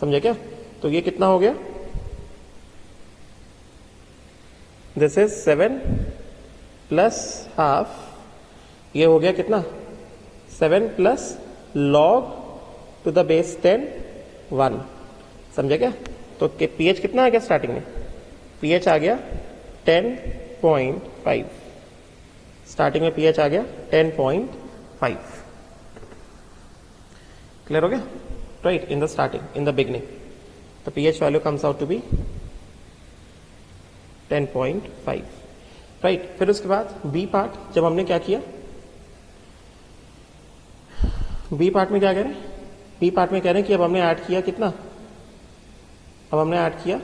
Speaker 1: समझे क्या? तो ये कितना हो गया दिस इज 7 प्लस हाफ, ये हो गया कितना 7 plus log to the base 10 1। समझे क्या? तो pH कितना आ गया स्टार्टिंग में? pH आ गया 10.5। स्टार्टिंग में pH आ गया 10.5। क्लियर हो गया? Right, in the starting, in the beginning the pH value comes out to be 10.5। Right, फिर उसके बाद बी पार्ट जब हमने क्या किया, बी पार्ट में क्या कह रहे हैं? बी पार्ट में कह रहे हैं कि अब हमने ऐड किया कितना, अब हमने ऐड किया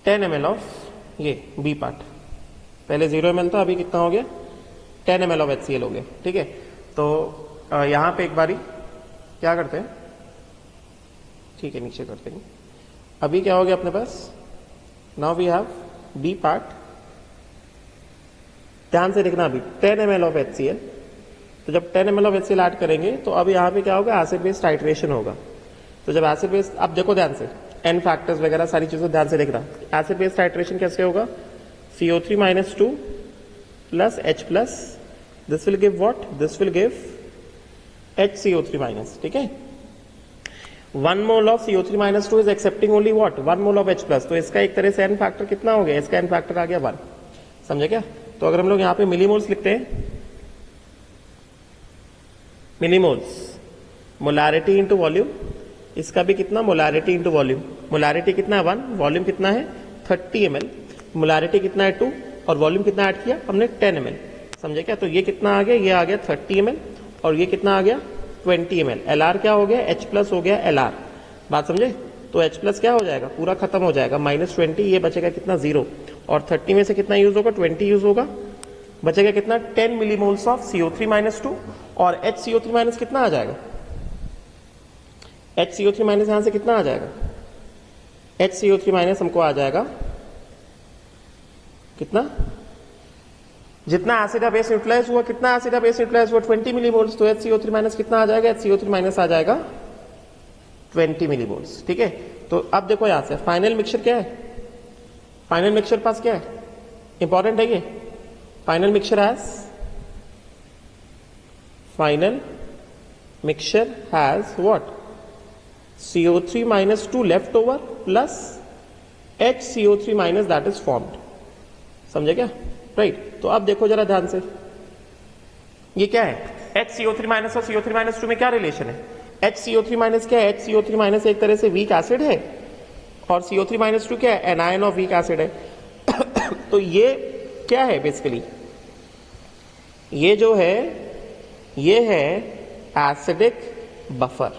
Speaker 1: 10 ml ऑफ ये बी पार्ट। पहले 0 ml था, अभी कितना हो गया 10 ml ऑफ HCl हो गया। ठीक है, तो यहां पे एक बारी क्या करते हैं, ठीक है नीचे करते हैं। अभी क्या हो गया अपने पास, now we have B part. ध्यान से देखना, अभी 10 ml ऑफ HCl, तो जब 10 ml ऑफ HCl ऐड करेंगे तो अब यहाँ पे क्या होगा एसिड बेस टाइट्रेशन होगा। तो जब एसिड बेस, अब देखो ध्यान से एन फैक्टर्स वगैरह सारी चीजें ध्यान से देखना। एसिड बेस टाइट्रेशन कैसे होगा, CO3 minus 2 plus H plus, this will give what, this will give HCO3 minus. ठीक है, 1 mole of CO3 minus 2 is accepting only what 1 mole of H plus. तो इसका एक तरह से एन फैक्टर कितना हो गया, इसका एन फैक्टर आ गया 1। समझे क्या? तो अगर हम लोग यहां पे मिलीमोल्स लिखते हैं, मिलीमोल्स मोलारिटी इंटू वॉल्यूम, इसका भी कितना मोलारिटी इंटू वॉल्यूम। मोलारिटी कितना है 1, वॉल्यूम कितना है 30 ml, मोलारिटी कितना है 2 और वॉल्यूम कितना ऐड किया हमने 10 ml। समझे क्या? तो ये कितना आ गया, ये आ गया 30 ml और ये कितना आ गया 20 ml। LR क्या हो गया, H प्लस हो गया LR। बात समझे? तो H प्लस क्या हो जाएगा, पूरा खत्म हो जाएगा, -20, ये बचेगा कितना 0 और 30 में से कितना यूज होगा 20 यूज होगा, बचेगा कितना 10 मिलीमोल्स ऑफ CO3 माइनस 2 और HCO3 माइनस कितना आ जाएगा, HCO3 माइनस यहां से कितना आ जाएगा, HCO3 माइनस हमको आ जाएगा कितना, जितना एसिड या बेस यूटिलाइज हुआ, कितना एसिड या बेस यूटिलाइज हुआ 20 मिलीमोल्स। तो HCO3 माइनस कितना आ जाएगा, HCO3 माइनस आ जाएगा 20 मिलीमोल्स। ठीक है, तो अब देखो यहां से फाइनल मिक्सचर क्या है, फाइनल मिक्सचर पास क्या है, इंपॉर्टेंट है ये। Final mixture has what CO3 minus 2 left over plus HCO3 minus that is formed। समझे क्या? राइट, तो अब देखो जरा ध्यान से, ये क्या है HCO3 माइनस और CO3 माइनस 2 में क्या रिलेशन है? HCO3 माइनस क्या है, HCO3 माइनस एक तरह से वीक एसिड है और CO3 माइनस 2 क्या है, एनायन ऑफ वीक एसिड है। तो ये क्या है बेसिकली, ये जो है ये है एसिडिक बफर।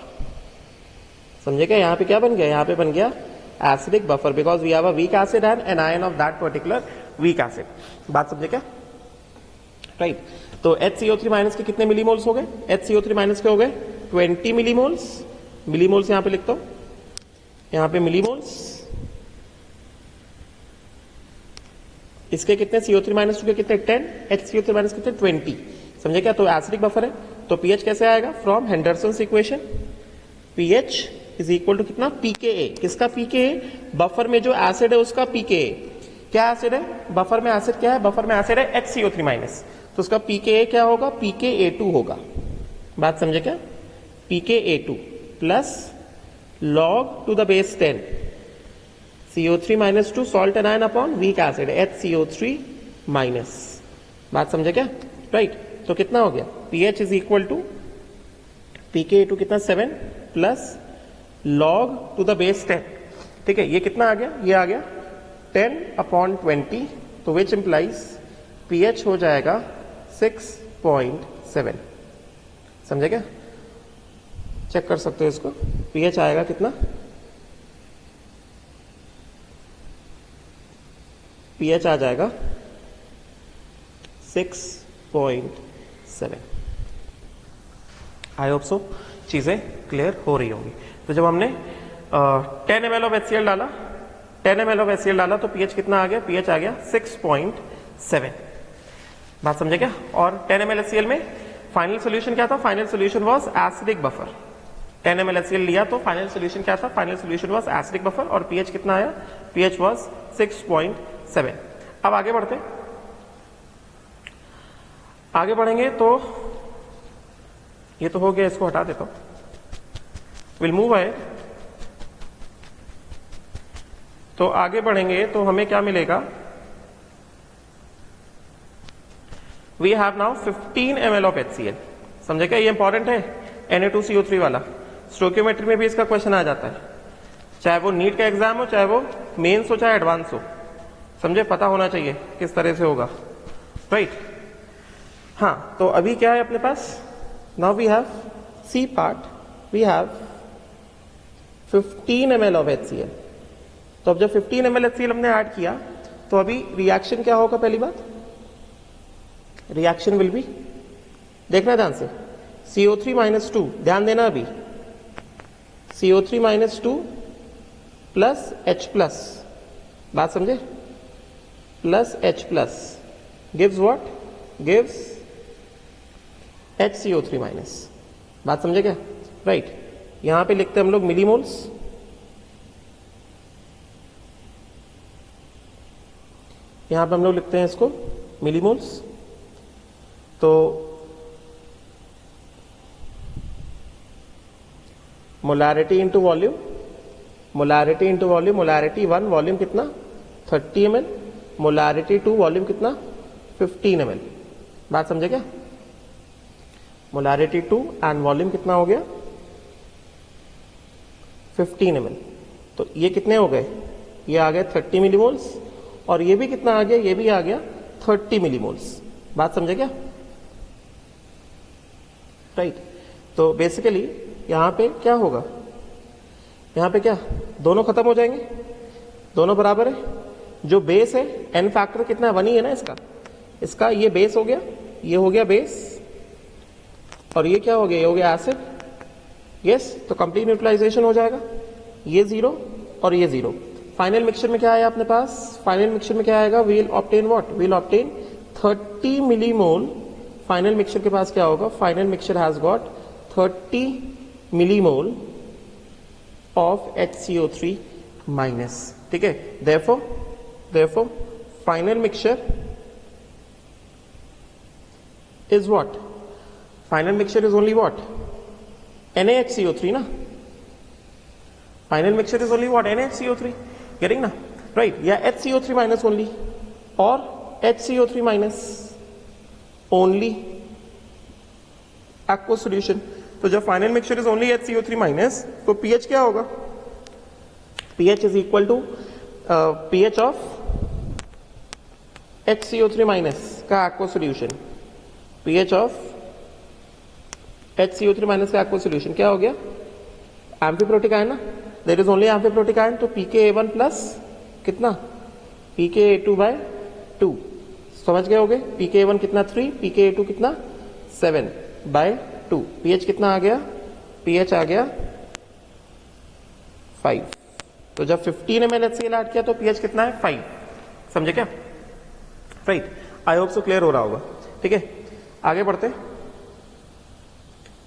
Speaker 1: समझे क्या? यहां पे क्या बन गया, यहां पे बन गया acidic buffer because we have a weak acid and anion of that particular weak acid. बात समझे क्या? राइट, तो HCO3 माइनस के कितने मिलीमोल्स हो गए, HCO3 माइनस के हो गए 20 मिलीमोल्स। मिलीमोल्स यहां पे लिखता हूं, यहां पे मिलीमोल्स, इसके कितने CO3 माइनस के कितने 10, HCO3 माइनस कितने 20। समझे क्या? तो एसिडिक बफर है, तो pH कैसे आएगा, from Henderson's equation pH is equal to कितना pKa। किसका pKa, बफर में जो एसिड है उसका pKa। क्या एसिड है बफर में, एसिड क्या है बफर में, एसिड है HCO3 माइनस, तो उसका pKa क्या होगा, pKa2 होगा। बात समझे क्या? pKa2 plus log to the base 10 CO3 minus 2 salt anion upon weak acid HCO3 minus. बात समझे क्या? राइट, तो कितना हो गया pH is equal to pKa2 कितना 7 plus log to the base 10, ठीक है, ये कितना आ गया, ये आ गया 10/20, तो विच इंप्लाइज pH हो जाएगा 6.7। समझे क्या? चेक कर सकते हो इसको, pH आएगा कितना, pH आ जाएगा 6.7। आई होप सो चीजें क्लियर हो रही होंगी। तो जब हमने 10 ml ऑफ HCl डाला, 10 ml ऑफ HCl डाला तो pH कितना आ गया, pH आ गया 6.7। बात समझे क्या? और 10 ml HCl में फाइनल सोल्यूशन क्या था, final solution was acidic buffer. 10 ml HCl लिया तो फाइनल सोल्यूशन क्या था, final solution was acidic buffer, और pH कितना आया, pH वाज 6.7। अब आगे बढ़ते, आगे बढ़ेंगे तो ये तो हो गया, इसको हटा देता हूं, विल मूव अहेड। तो आगे बढ़ेंगे तो हमें क्या मिलेगा, we have now 15 ml of HCl। समझे क्या? ये इंपॉर्टेंट है, Na2CO3 वाला, स्टोइकियोमेट्री में भी इसका क्वेश्चन आ जाता है, चाहे वो नीट का एग्जाम हो, चाहे वो मेंस हो, चाहे एडवांस हो। समझे? पता होना चाहिए किस तरह से होगा, राइट? हाँ, तो अभी क्या है अपने पास, now we have C part, we have 15 ml of HCl। तो अब जब 15 ml HCl हमने ऐड किया तो अभी रिएक्शन क्या होगा, पहली बात रिएक्शन विल बी, देखना ध्यान से, CO3-2, ध्यान देना अभी, CO3-2 प्लस H+, बात समझे, plus H+ gives what, gives HCO3-। बात समझे क्या? राइट, यहां पे लिखते हैं हम लोग मिलीमोल्स, यहां पे हम लोग लिखते हैं इसको मिलीमोल्स। तो molarity into volume, molarity into volume, molarity 1 volume कितना 30 ml, मोलारिटी 2 वॉल्यूम कितना 15 ml। बात समझे क्या? मोलारिटी 2 एंड वॉल्यूम कितना हो गया 15 ml। तो ये कितने हो गए, ये आ गए 30 मिलीमोल्स, और ये भी कितना आ गया, ये भी आ गया 30 मिलीमोल्स। बात समझे क्या? राइट, तो बेसिकली यहां पे क्या होगा, यहां पे क्या, दोनों खत्म हो जाएंगे, दोनों बराबर है। जो बेस है n फैक्टर कितना 1 ही है ना इसका, इसका ये बेस हो गया, ये हो गया बेस, और ये क्या हो गया, ये हो गया एसिड। यस, तो कंप्लीट न्यूट्रलाइजेशन हो जाएगा, ये 0 और ये 0। फाइनल मिक्सचर में क्या आया अपने पास, फाइनल मिक्सचर में क्या आएगा, we'll obtain what, we'll obtain 30 millimole. Final mixture के पास क्या होगा, final mixture has got 30 millimole of HCO3-। ठीक है, therefore final mixture is what, final mixture is only what, NaHCO3 ना, final mixture is only what, NaHCO3, getting ना, right, या HCO3- only, और HCO3- only aqueous solution। तो जब final mixture is only HCO3- तो pH क्या होगा, pH is equal to pH of HCO3- का aqueous solution, pH of HCO3- का aqueous solution क्या हो गया, एम्फीप्रोटिक आयन ना, there is only amphiprotic ion, तो pKa1 प्लस कितना pKa2/2। समझ गए होगे, pKa1 कितना 3, pKa2 कितना 7/2। pH कितना आ गया, pH आ गया 5। तो जब 15 ml HCl ऐड किया तो pH कितना है 5। समझे क्या? Right, I hope so clear हो रहा होगा। ठीक है, आगे बढ़ते।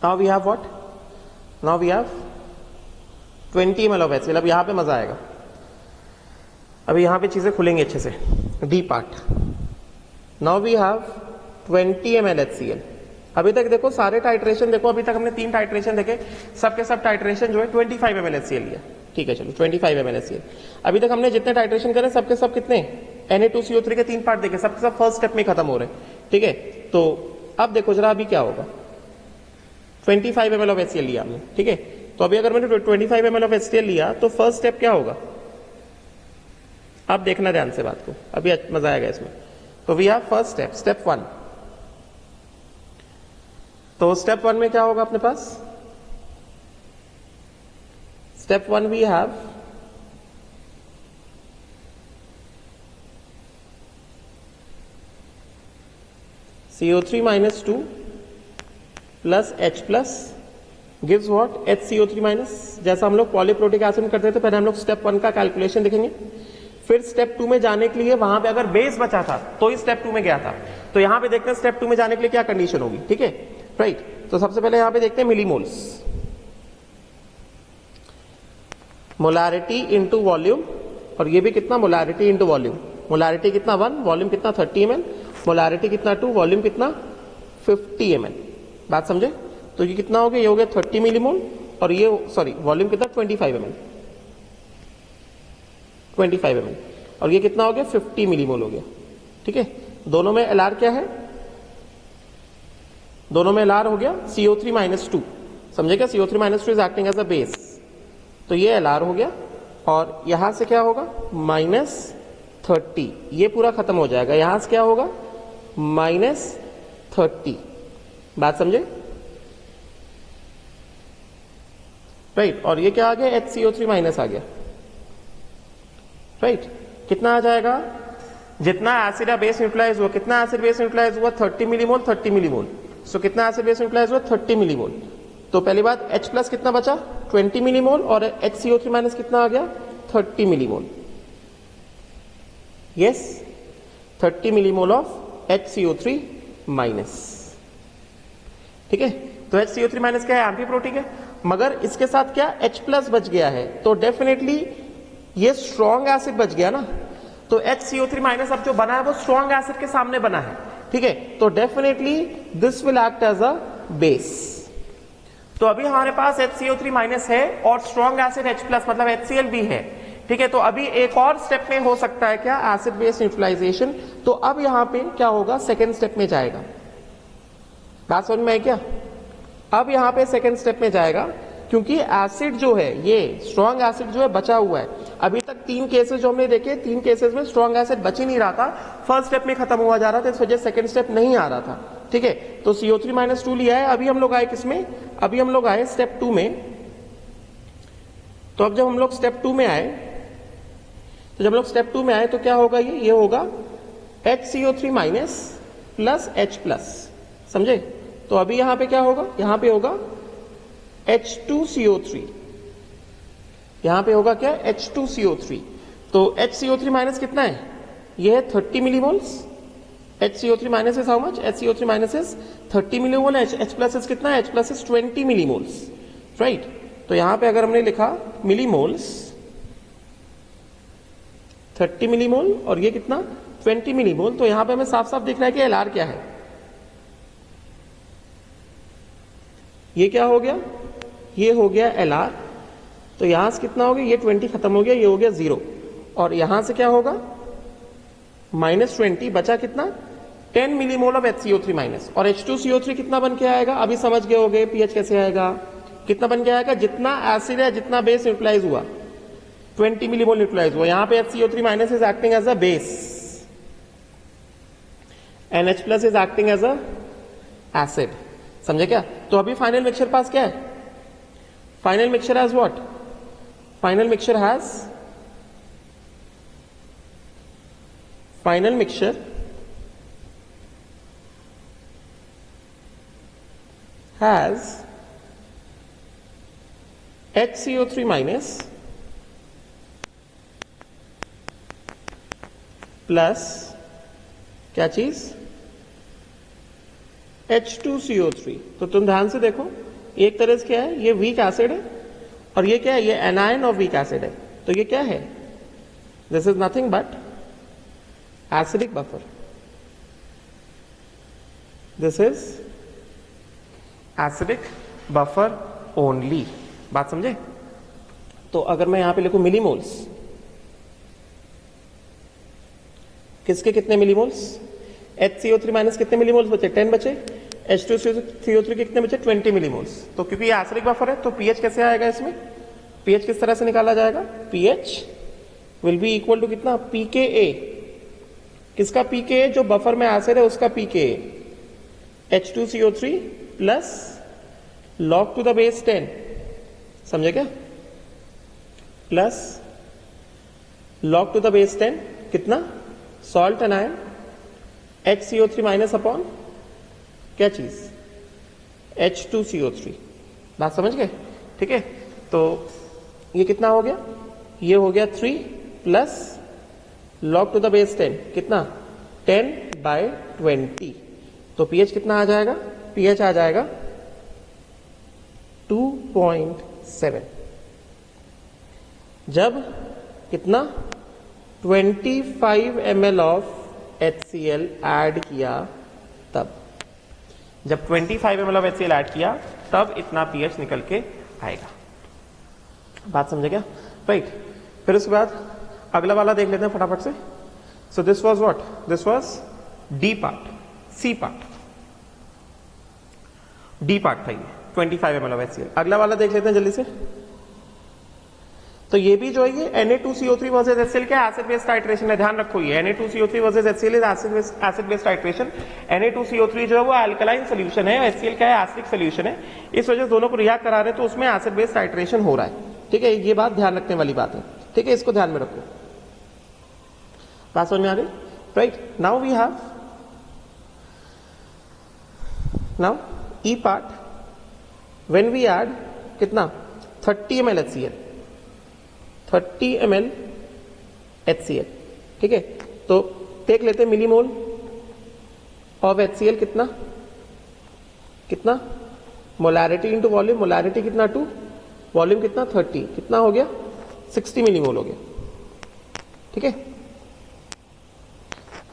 Speaker 1: Now we have what, now we have 20 ml of HCl। अब यहां पे मजा आएगा, अभी यहां पे चीजें खुलेंगी अच्छे से, D part. Now we have 20 ml HCl। अभी तक देखो सारे टाइट्रेशन देखो, अभी तक हमने 3 टाइट्रेशन देखे, सबके सब टाइट्रेशन जो है 25 ml HCl लिया। ठीक है, चलो 25 ml HCl। अभी तक हमने जितने टाइट्रेशन करे सबके सब कितने, Na2CO3 के 3 पार्ट देखे, सबके सब फर्स्ट स्टेप में खत्म हो रहे हैं। ठीक है, तो अब देखो जरा अभी क्या होगा, 25 ml ऑफ HCl लिया हमने, ठीक है। तो अभी अगर मैंने 25 ml ऑफ HCl लिया तो फर्स्ट स्टेप क्या होगा, आप देखना ध्यान से बात को, अभी मजा आएगा इसमें। तो we have first step, step 1। तो स्टेप 1 में क्या होगा अपने पास, step 1 we have CO3 minus 2 plus H plus gives what, HCO3 minus। जैसा हम लोग पॉलीप्रोटिक एसिड में करते थे, पहले हम लोग स्टेप 1 का कैलकुलेशन देखेंगे, फिर स्टेप 2 में जाने के लिए वहां पे अगर बेस बचा था तो ही स्टेप 2 में गया था। तो यहां पे देखते हैं स्टेप 2 में जाने के लिए क्या कंडीशन होगी, ठीक है, राइट। तो सबसे पहले यहां पे देखते हैं मिलीमोल्स, मोलारिटी इंटू वॉल्यूम, और ये भी कितना, मोलारिटी इंटू वॉल्यूम। मोलारिटी कितना 1, वॉल्यूम कितना 30 ml, मोलारिटी कितना 2, वॉल्यूम कितना 50 ml। बात समझे, तो ये कितना हो गया, ये हो गया 30 मिलीमोल, और ये सॉरी वॉल्यूम कितना 25 ml, 25 ml, और ये कितना हो गया 50 मिलीमोल हो गया, ठीक है। दोनों में एलआर क्या है, दोनों में एलआर हो गया CO3 minus 2, समझे क्या, CO3 minus 2 is acting as a base, तो ये एलआर हो गया, और यहां से क्या होगा -30, ये पूरा खत्म हो जाएगा, यहां से क्या होगा -30। बात समझे, राइट। और ये क्या आ गया, HCO3 माइनस आ गया, राइट। कितना आ जाएगा, जितना एसिड या बेस न्यूट्रलाइज हुआ, कितना एसिड बेस न्यूट्रलाइज हुआ 30 मिलीमोल, 30 मिलीमोल। सो कितना एसिड बेस न्यूट्रलाइज हुआ 30 मिलीमोल। तो पहली बात H प्लस कितना बचा 20 मिलीमोल, और HCO3 माइनस कितना आ गया 30 millimole, yes 30 millimole of HCO3 minus, ठीक है। तो HCO3 माइनस क्या है, एम्फीप्रोटिक है, मगर इसके साथ क्या H प्लस बच गया है, तो डेफिनेटली ये स्ट्रॉन्ग एसिड बच गया ना, तो HCO3 माइनस अब जो बना है वो स्ट्रॉन्ग एसिड के सामने बना है, ठीक है। तो definitely this will act as a base. तो अभी हमारे पास HCO3 माइनस है और स्ट्रॉन्ग एसिड H प्लस मतलब HCl भी है, ठीक है। तो अभी एक और स्टेप में हो सकता है क्या, एसिड बेस न्यूट्रलाइजेशन। तो अब यहां पे क्या होगा, सेकेंड स्टेप में जाएगा, बात समझ में है क्या। अब यहां पे सेकेंड स्टेप में जाएगा, क्योंकि एसिड जो है, ये स्ट्रॉन्ग एसिड जो है बचा हुआ है। अभी तक 3 केसेस जो हमने देखे, 3 केसेस में स्ट्रॉन्ग एसिड बच ही नहीं रहा था, फर्स्ट स्टेप में खत्म हुआ जा रहा था, इस वजह से सेकेंड स्टेप नहीं आ रहा था, ठीक है। तो CO3 माइनस 2 लिया है। अभी हम लोग आए किसमें, अभी हम लोग आए स्टेप 2 में। तो अब जब हम लोग स्टेप 2 में आए, तो जब लोग स्टेप 2 में आए तो क्या होगा, ये होगा HCO3 minus plus H plus, समझे। तो अभी यहां पे क्या होगा, यहां पे होगा H2CO3, यहां पे होगा क्या H2CO3। तो HCO3 माइनस कितना है, ये है 30 millimoles. HCO3 minus is how much, HCO3 minus is 30 millimole, H plus is कितना है, H plus is 20 millimoles, right. तो यहां पे अगर हमने लिखा मिलीमोल्स 30 मिलीमोल और ये कितना 20 मिलीमोल, तो यहां पे हमें साफ साफ दिख रहा है कि एलआर क्या है, ये क्या हो गया, ये हो गया एलआर। तो यहां से कितना हो गया, ये 20 खत्म हो गया, ये हो गया 0, और यहां से क्या होगा -20, बचा कितना 10 मिलीमोल ऑफ HCO3 माइनस, और H2CO3 कितना बन के आएगा, अभी समझ गए होगे पीएच कैसे आएगा, कितना बन के आएगा, जितना एसिड है जितना बेस न्यूट्रलाइज हुआ 20 मिलीमोल न्यूट्रलाइज हुआ। यहां पे HCO3 minus is acting as a base and H plus is acting as a acid, समझे क्या। तो अभी फाइनल मिक्सचर पास क्या है, final mixture has what, final mixture has, final mixture has HCO3 minus plus क्या चीज H2CO3। तो तुम ध्यान से देखो, एक तरह से क्या है, ये वीक एसिड है और ये क्या है, ये एनायन ऑफ वीक एसिड है। तो ये क्या है, this is nothing but acidic buffer, this is acidic buffer only, बात समझे। तो अगर मैं यहां पे लिखूं मिलीमोल्स, किसके कितने मिलीमोल्स, HCO3 माइनस कितने मिलीमोल्स बचे 10 बचे, H2CO3 के कितने बचे 20 मिलीमोल्स। तो क्योंकि ये एसिडिक बफर है तो पीएच कैसे आएगा इसमें, पीएच किस तरह से निकाला जाएगा, pH will be equal to कितना pKa, किसका pKa, जो बफर में एसिड है उसका pKa, H2CO3 plus log to the base 10, समझे क्या, plus log to the base 10 कितना, salt and ion, HCO3 minus upon क्या चीज, H2CO3, बात समझ गए, ठीक है। तो ये कितना हो गया, ये हो गया 3 plus log to the base 10 कितना 10/20, तो pH कितना आ जाएगा, pH आ जाएगा 2.7। जब कितना 25 ml ऑफ HCl ऐड किया तब, जब 25 ml ऑफ HCl ऐड किया तब इतना pH निकल के आएगा, बात समझे क्या, राइट। फिर उसके बाद अगला वाला देख लेते हैं फटाफट से। So this was what, this was D part, C part, D part था ये 25 ml ऑफ HCl। अगला वाला देख लेते हैं जल्दी से। तो ये भी जो है ये Na2CO3 वर्सेस HCl क्या एसिड बेस टाइट्रेशन है, ध्यान रखो ये Na2CO3 versus HCl is acid base titration. Na2CO3 जो है वो अल्कलाइन सोल्यूशन है, HCl क्या है एसिडिक सोल्यूशन है, इस वजह से दोनों को रिएक्ट करा रहे हैं तो उसमें एसिड बेस टाइट्रेशन हो रहा है, ठीक है। ये बात ध्यान रखने वाली बात है, ठीक है, इसको ध्यान में रखो, बात समझ में आ गई, right. Now we have now E part, when we add कितना 30 ml HCl, 30 ml HCl, ठीक है। तो देख लेते हैं मिलीमोल ऑफ HCl कितना, कितना मोलैरिटी इंटू वॉल्यूम, मोलैरिटी कितना 2, वॉल्यूम कितना 30, कितना हो गया 60 मिलीमोल हो गया, ठीक है।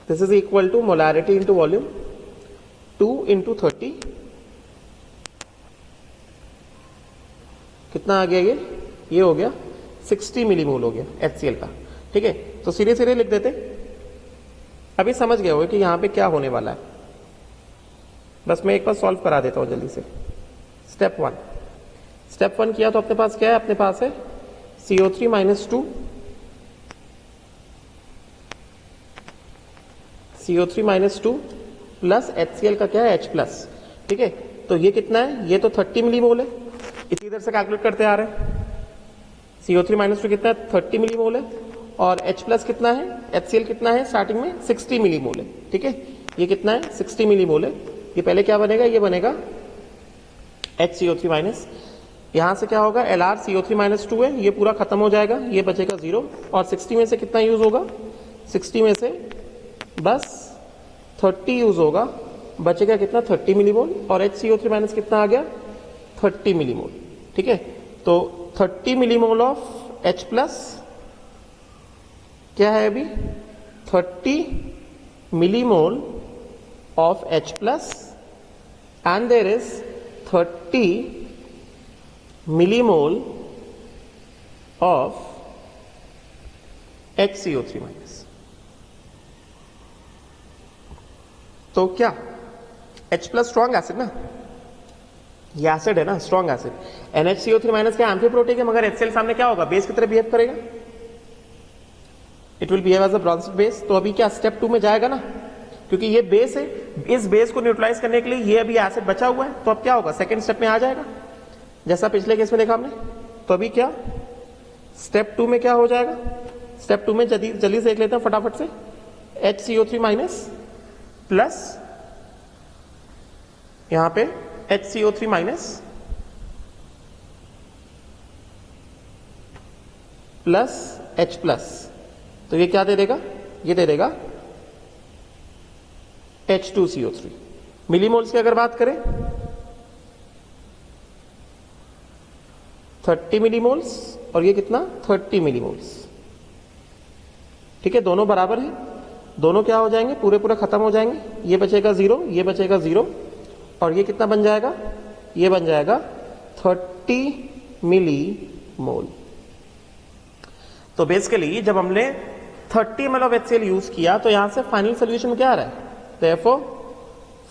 Speaker 1: This is equal to molarity into volume 2 into 30, कितना आ गया ये हो गया 60 मिलीमोल हो गया HCl का, ठीक है। तो सीधे सीधे लिख देते, अभी समझ गए होगे कि यहां पे क्या होने वाला है, बस मैं एक बार सॉल्व करा देता हूं जल्दी से। स्टेप 1 किया तो अपने पास क्या है, अपने पास है CO3 minus 2, CO3 minus 2 plus HCl का क्या है H प्लस, ठीक है। तो ये कितना है, ये तो 30 मिलीमोल है, इसी इधर से कैलकुलेट करते आ रहे हैं। CO3 माइनस 2 कितना है 30 मिलीमोल है, और H प्लस कितना है, HCl कितना है स्टार्टिंग में 60 मिलीमोल है, ठीक है। ये कितना है 60 मिलीमोल है, ये पहले क्या बनेगा, ये बनेगा HCO3 माइनस, यहां से क्या होगा LR CO3 माइनस 2 है, ये पूरा खत्म हो जाएगा, ये बचेगा 0, और 60 में से कितना यूज होगा, 60 में से बस 30 यूज होगा, बचेगा कितना 30 मिलीमोल, और HCO3 माइनस कितना आ गया 30 मिलीमोल, ठीक है। तो 30 मिलीमोल ऑफ H प्लस क्या है अभी 30 millimole of H plus, and there is 30 millimole of HCO3 minus. तो क्या H प्लस स्ट्रॉन्ग एसिड ना, ये एसिड है ना, स्ट्रॉन्ग एसिड, NHCO3 माइनस क्या एम्फीप्रोटिक है, मगर HCl सामने क्या होगा, बेस की तरह बिहेव करेगा, it will behave as a Bronsted base. तो अभी क्या स्टेप 2 में जाएगा ना, क्योंकि ये बेस है, इस बेस को न्यूट्रलाइज करने के लिए ये अभी एसिड बचा हुआ है, तो अब क्या होगा सेकंड स्टेप में आ जाएगा, जैसा पिछले केस में देखा हमने। तो अभी क्या स्टेप 2 में क्या हो जाएगा, स्टेप 2 में जल्दी से देख लेते हैं फटाफट से, HCO3 माइनस प्लस यहां पे HCO3 minus plus H plus, तो ये क्या दे देगा, ये दे देगा H2CO3। मिलीमोल्स की अगर बात करें 30 मिलीमोल्स और ये कितना 30 मिलीमोल्स, ठीक है, दोनों बराबर है, दोनों क्या हो जाएंगे पूरे खत्म हो जाएंगे, ये बचेगा 0, ये बचेगा 0, और ये कितना बन जाएगा, ये बन जाएगा 30 मिलीमोल। तो बेसिकली जब हमने 30 ml ऑफ HCl यूज किया तो यहां से फाइनल सोल्यूशन क्या आ रहा है, therefore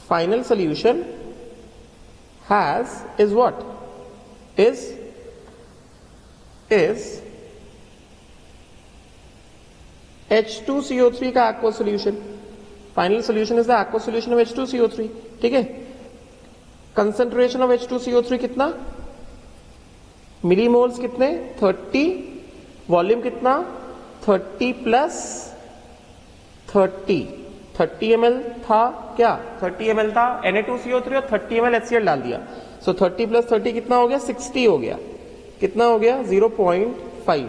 Speaker 1: final solution has is what? Is H2CO3 का aqueous solution. Final solution is the aqueous solution of H2CO3. ठीक है, कंसेंट्रेशन ऑफ H2CO3 कितना? मिलीमोल्स कितने? 30. वॉल्यूम कितना? 30 प्लस 30 ml था क्या? 30 ml था Na2CO3 और 30 ml HCl डाल दिया. सो 30 प्लस 30 कितना हो गया? 60 हो गया. कितना हो गया? 0.5.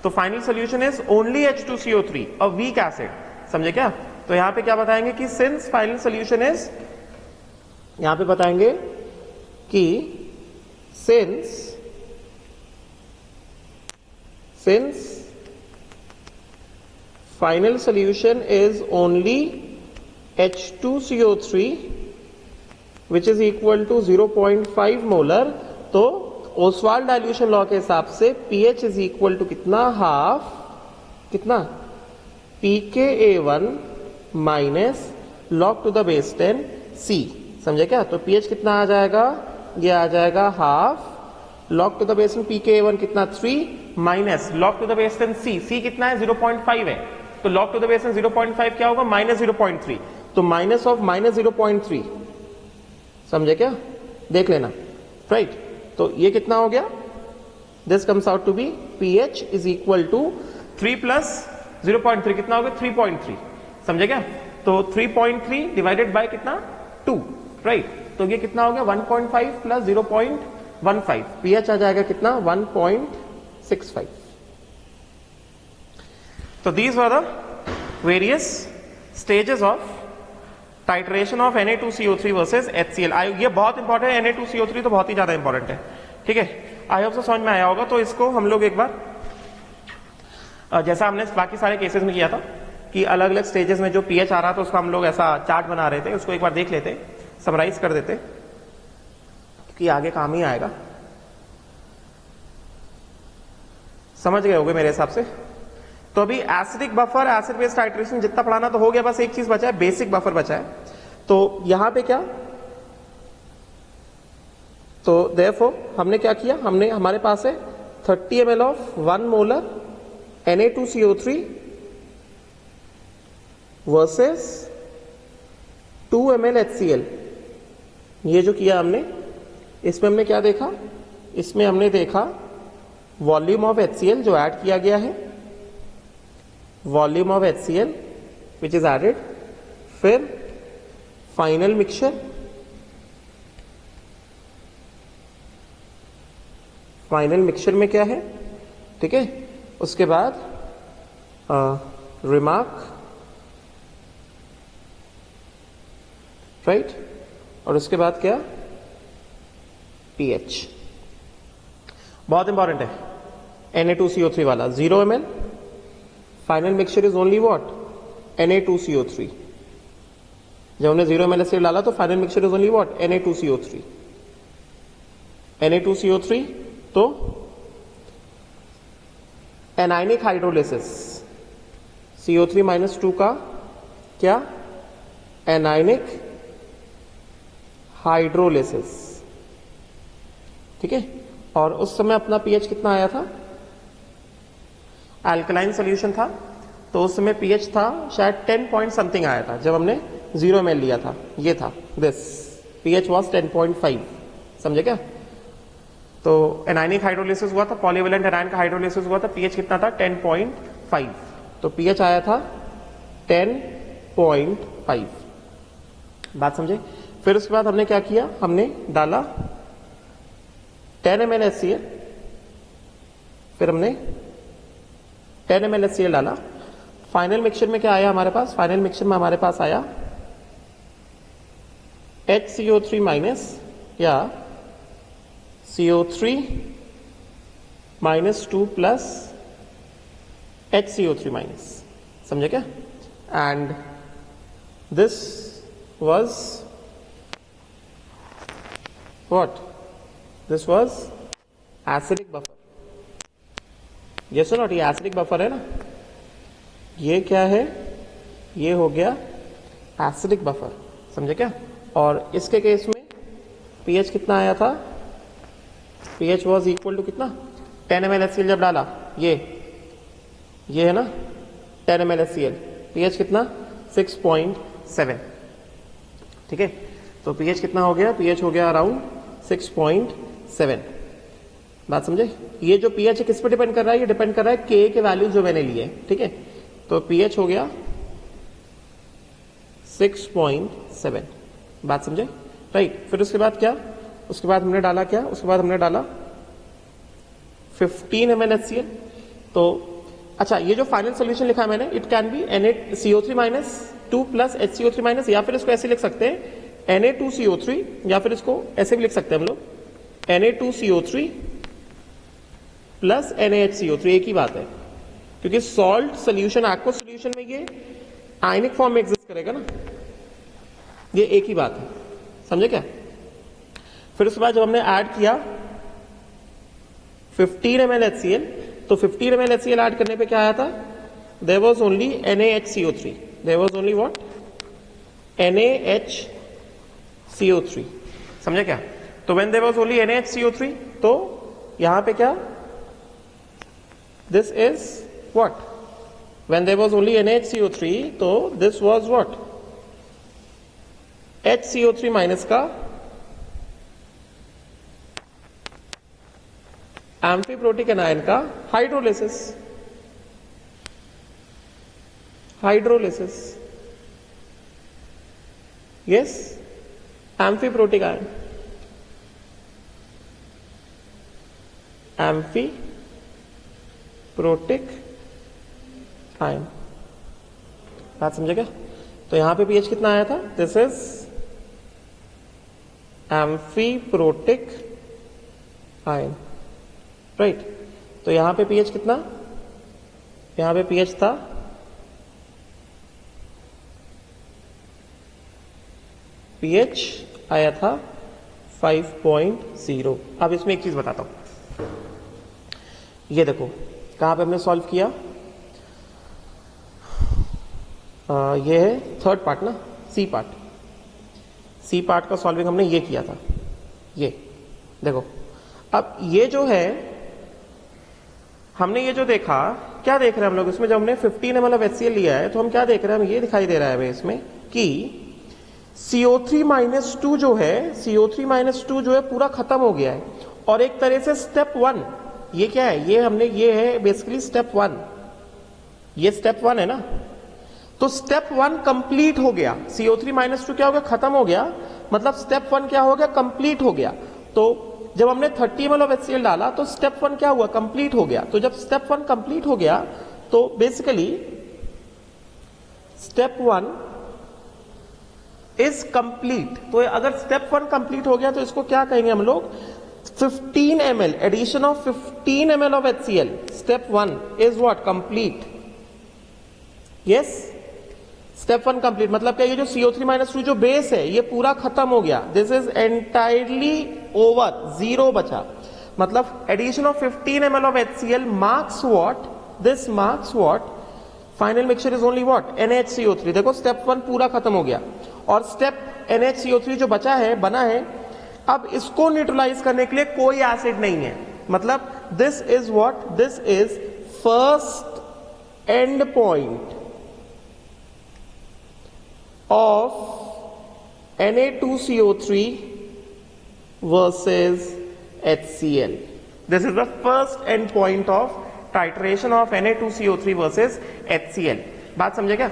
Speaker 1: तो final solution is only H2CO3, a weak acid. समझे क्या? तो यहां पे क्या बताएंगे कि सिंस फाइनल सोल्यूशन इज, यहां पे बताएंगे कि since final solution is only H2CO3 which is equal to 0.5 molar, तो ओसवाल्ड डाइल्यूशन लॉ के हिसाब से pH is equal to कितना? हाफ कितना? pKa1 minus log to the base 10 C. समझे क्या? तो pH कितना आ जाएगा? ये आ जाएगा half log to the base 10 pKa1 कितना? 3 minus log to the base 10 C. C कितना है? 0.5 है. तो log to the base 10 0.5 क्या होगा? माइनस 0.3. तो माइनस ऑफ माइनस 0.3. समझे क्या? देख लेना. राइट तो ये कितना हो गया? This comes out to be pH is equal to 3 plus 0.3 कितना हो गया? 3.3. समझे क्या? तो 3.3 डिवाइडेड बाय कितना? 2. राइट तो ये कितना हो गया? 1.5 प्लस 0.15. pH आ जाएगा कितना? 1.65. So these were the various stages of titration of Na2CO3 versus HCl. ये बहुत इंपॉर्टेंट है. Na2CO3 तो बहुत ही ज्यादा इंपॉर्टेंट है. ठीक है, आई होप से समझ में आया होगा. तो इसको हम लोग एक बार जैसा हमने बाकी सारे केसेस में किया था कि अलग अलग स्टेजेस में जो pH आ रहा था उसका हम लोग ऐसा चार्ट बना रहे थे, उसको एक बार देख लेते, समराइज कर देते कि आगे काम ही आएगा. समझ गए होगे मेरे हिसाब से. तो अभी acidic buffer, acid base titration जितना पढ़ाना तो हो गया, बस एक चीज बचा है, बेसिक बफर बचा है. तो यहां पे क्या, तो देयरफॉर हमने क्या किया, हमने हमारे पास है 30 ml of 1 molar Na2CO3 versus 2 ml HCl. ये जो किया हमने, इसमें हमने क्या देखा? इसमें हमने देखा वॉल्यूम ऑफ HCl जो ऐड किया गया है, volume of HCl which is added, फिर फाइनल मिक्सचर, फाइनल मिक्सचर में क्या है, ठीक है, उसके बाद रिमार्क, राइट, और उसके बाद क्या? pH. बहुत इंपॉर्टेंट है Na2CO3 वाला. 0 ml final mixture is only what? Na2CO3. जब हमने 0 ml एसिड डाला तो final mixture is only what? Na2CO3. Na2CO3 तो एनाइनिक हाइड्रोलिसिस, CO3 माइनस 2 का क्या? Anionic hydrolysis. ठीक है, और उस समय अपना pH कितना आया था? अल्कलाइन सॉल्यूशन था, तो उस समय pH था शायद 10 पॉइंट समथिंग आया था जब हमने 0 ml लिया था. ये था दिस pH वाज 10.5. समझे क्या? तो एनाइनिक हाइड्रोलिसिस हुआ था, पॉलीवेलेंट एनायन का हाइड्रोलिसिस हुआ था, pH कितना था? 10.5. तो pH आया था 10.5. बात समझे? फिर उसके बाद हमने क्या किया? हमने डाला 10 ml HCl, फिर हमने 10 ml HCl डाला. फाइनल मिक्सचर में क्या आया हमारे पास? फाइनल मिक्सचर में हमारे पास आया HCO3 माइनस या CO3 minus 2 plus HCO3 minus. समझे क्या? And this was what? This was acidic buffer. Yes और नॉट? ये एसिडिक बफर है ना. ये क्या है? ये हो गया एसिडिक बफर. समझे क्या? और इसके केस में pH कितना आया था, pH वॉज इक्वल टू कितना 10 ml HCl जब डाला, ये है ना 10 ml HCl, pH कितना 6.7, ठीक है। तो pH कितना हो गया, pH हो गया अराउंड 6.7। बात समझे? ये जो pH है किस पे डिपेंड कर रहा है, ये डिपेंड कर रहा है K के वैल्यू जो मैंने लिए, ठीक है। तो pH हो गया 6.7, बात समझे, राइट। फिर उसके बाद क्या, उसके बाद हमने डाला क्या, उसके बाद हमने डाला 15 ml HCl। तो अच्छा, ये जो फाइनल सोल्यूशन लिखा है मैंने, it can be Na2CO3- plus HCO3-, या फिर इसको ऐसे लिख सकते हैं Na2CO3, या फिर इसको ऐसे भी लिख सकते हैं हम लोग Na2CO3 प्लस NaHCO3, एक ही बात है, क्योंकि सॉल्ट सोल्यूशन, एक्वस सोल्यूशन में ये आयनिक फॉर्म में एग्जिस्ट करेगा ना, ये एक ही बात है, समझे क्या। फिर उसके बाद जब हमने ऐड किया 15 ml HCl, तो 15 ml HCl ऐड करने पे क्या आया था, there was only NaHCO3, there was only what, NaHCO3, समझे क्या। तो when there was only NaHCO3, तो यहां पे क्या, this is what, when there was only NaHCO3, तो this was what, HCO3 minus का एम्फीप्रोटिक एनायन का hydrolysis, yes, amphiprotic ion, amphiprotic ion, बात समझेगा। तो यहां पे pH कितना आया था, this is amphiprotic ion, right. तो यहां पे pH कितना, यहां पे pH था pH आया था 5.0। अब इसमें एक चीज बताता हूं, ये देखो कहां पे हमने सॉल्व किया, ये है थर्ड पार्ट ना, सी पार्ट का सॉल्विंग हमने ये किया था, ये देखो। अब ये जो है, हमने ये जो देखा, क्या देख रहे हैं हम लोग इसमें, जब हमने 15 ml ऑफ HCl लिया है तो हम क्या देख रहे हैं, हम ये दिखाई दे रहा है हमें इसमें कि CO3-2 जो है, CO3-2 जो है पूरा खत्म हो गया है, और एक तरह से स्टेप 1, ये क्या है, ये हमने, ये है बेसिकली स्टेप 1, ये स्टेप 1 है ना। तो स्टेप 1 कंप्लीट हो गया, CO3-2 क्या हो गया, खत्म हो गया, मतलब स्टेप 1 क्या हो गया, कंप्लीट हो गया। तो जब हमने 30 ml ऑफ HCl डाला तो स्टेप 1 क्या हुआ, कंप्लीट हो गया। तो जब स्टेप 1 कंप्लीट हो गया तो बेसिकली स्टेप 1 इज कंप्लीट। तो अगर स्टेप 1 कंप्लीट हो गया तो इसको क्या कहेंगे हम लोग, 15 ml, addition of 15 ml of HCl, step 1 is what, complete, yes, step 1 complete. मतलब क्या, ये जो CO3-2 जो बेस है ये पूरा खत्म हो गया, दिस इज एंटायरली ओवर, 0 बचा। मतलब addition of 15 ml of HCl marks what, this marks what, final mixture is only what, NaHCO3। देखो स्टेप 1 पूरा खत्म हो गया, और स्टेप NaHCO3 जो बचा है, बना है, अब इसको न्यूट्रलाइज करने के लिए कोई एसिड नहीं है। मतलब this is what, this is first end point of Na2CO3 versus HCl. This is the first end point of titration of Na2CO3 versus HCl. बात समझे क्या।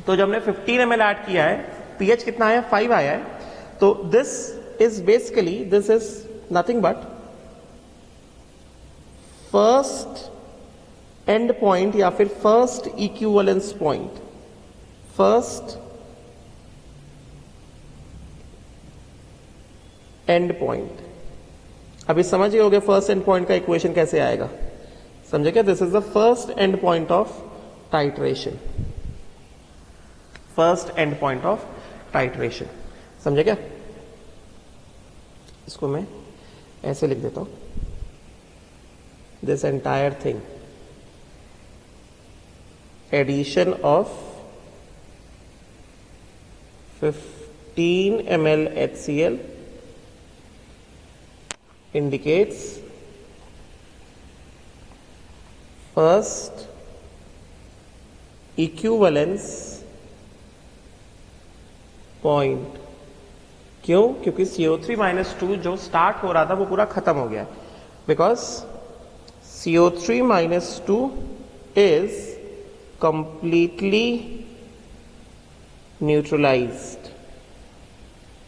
Speaker 1: तो जब हमने 15 ml ऐड किया है, pH कितना आया, 5 आया है। तो this is basically, this is nothing but first end point या फिर first equivalence point, first end point. अभी समझ गए होगे फर्स्ट एंड पॉइंट का इक्वेशन कैसे आएगा, समझे क्या। This is the first end point of titration, first end point of titration, समझे क्या। इसको मैं ऐसे लिख देता हूं, this entire thing, addition of 15 ml HCl indicates first equivalence point। क्यों? क्योंकि CO3 माइनस 2 जो स्टार्ट हो रहा था वो पूरा खत्म हो गया, because CO3 minus 2 is completely neutralised.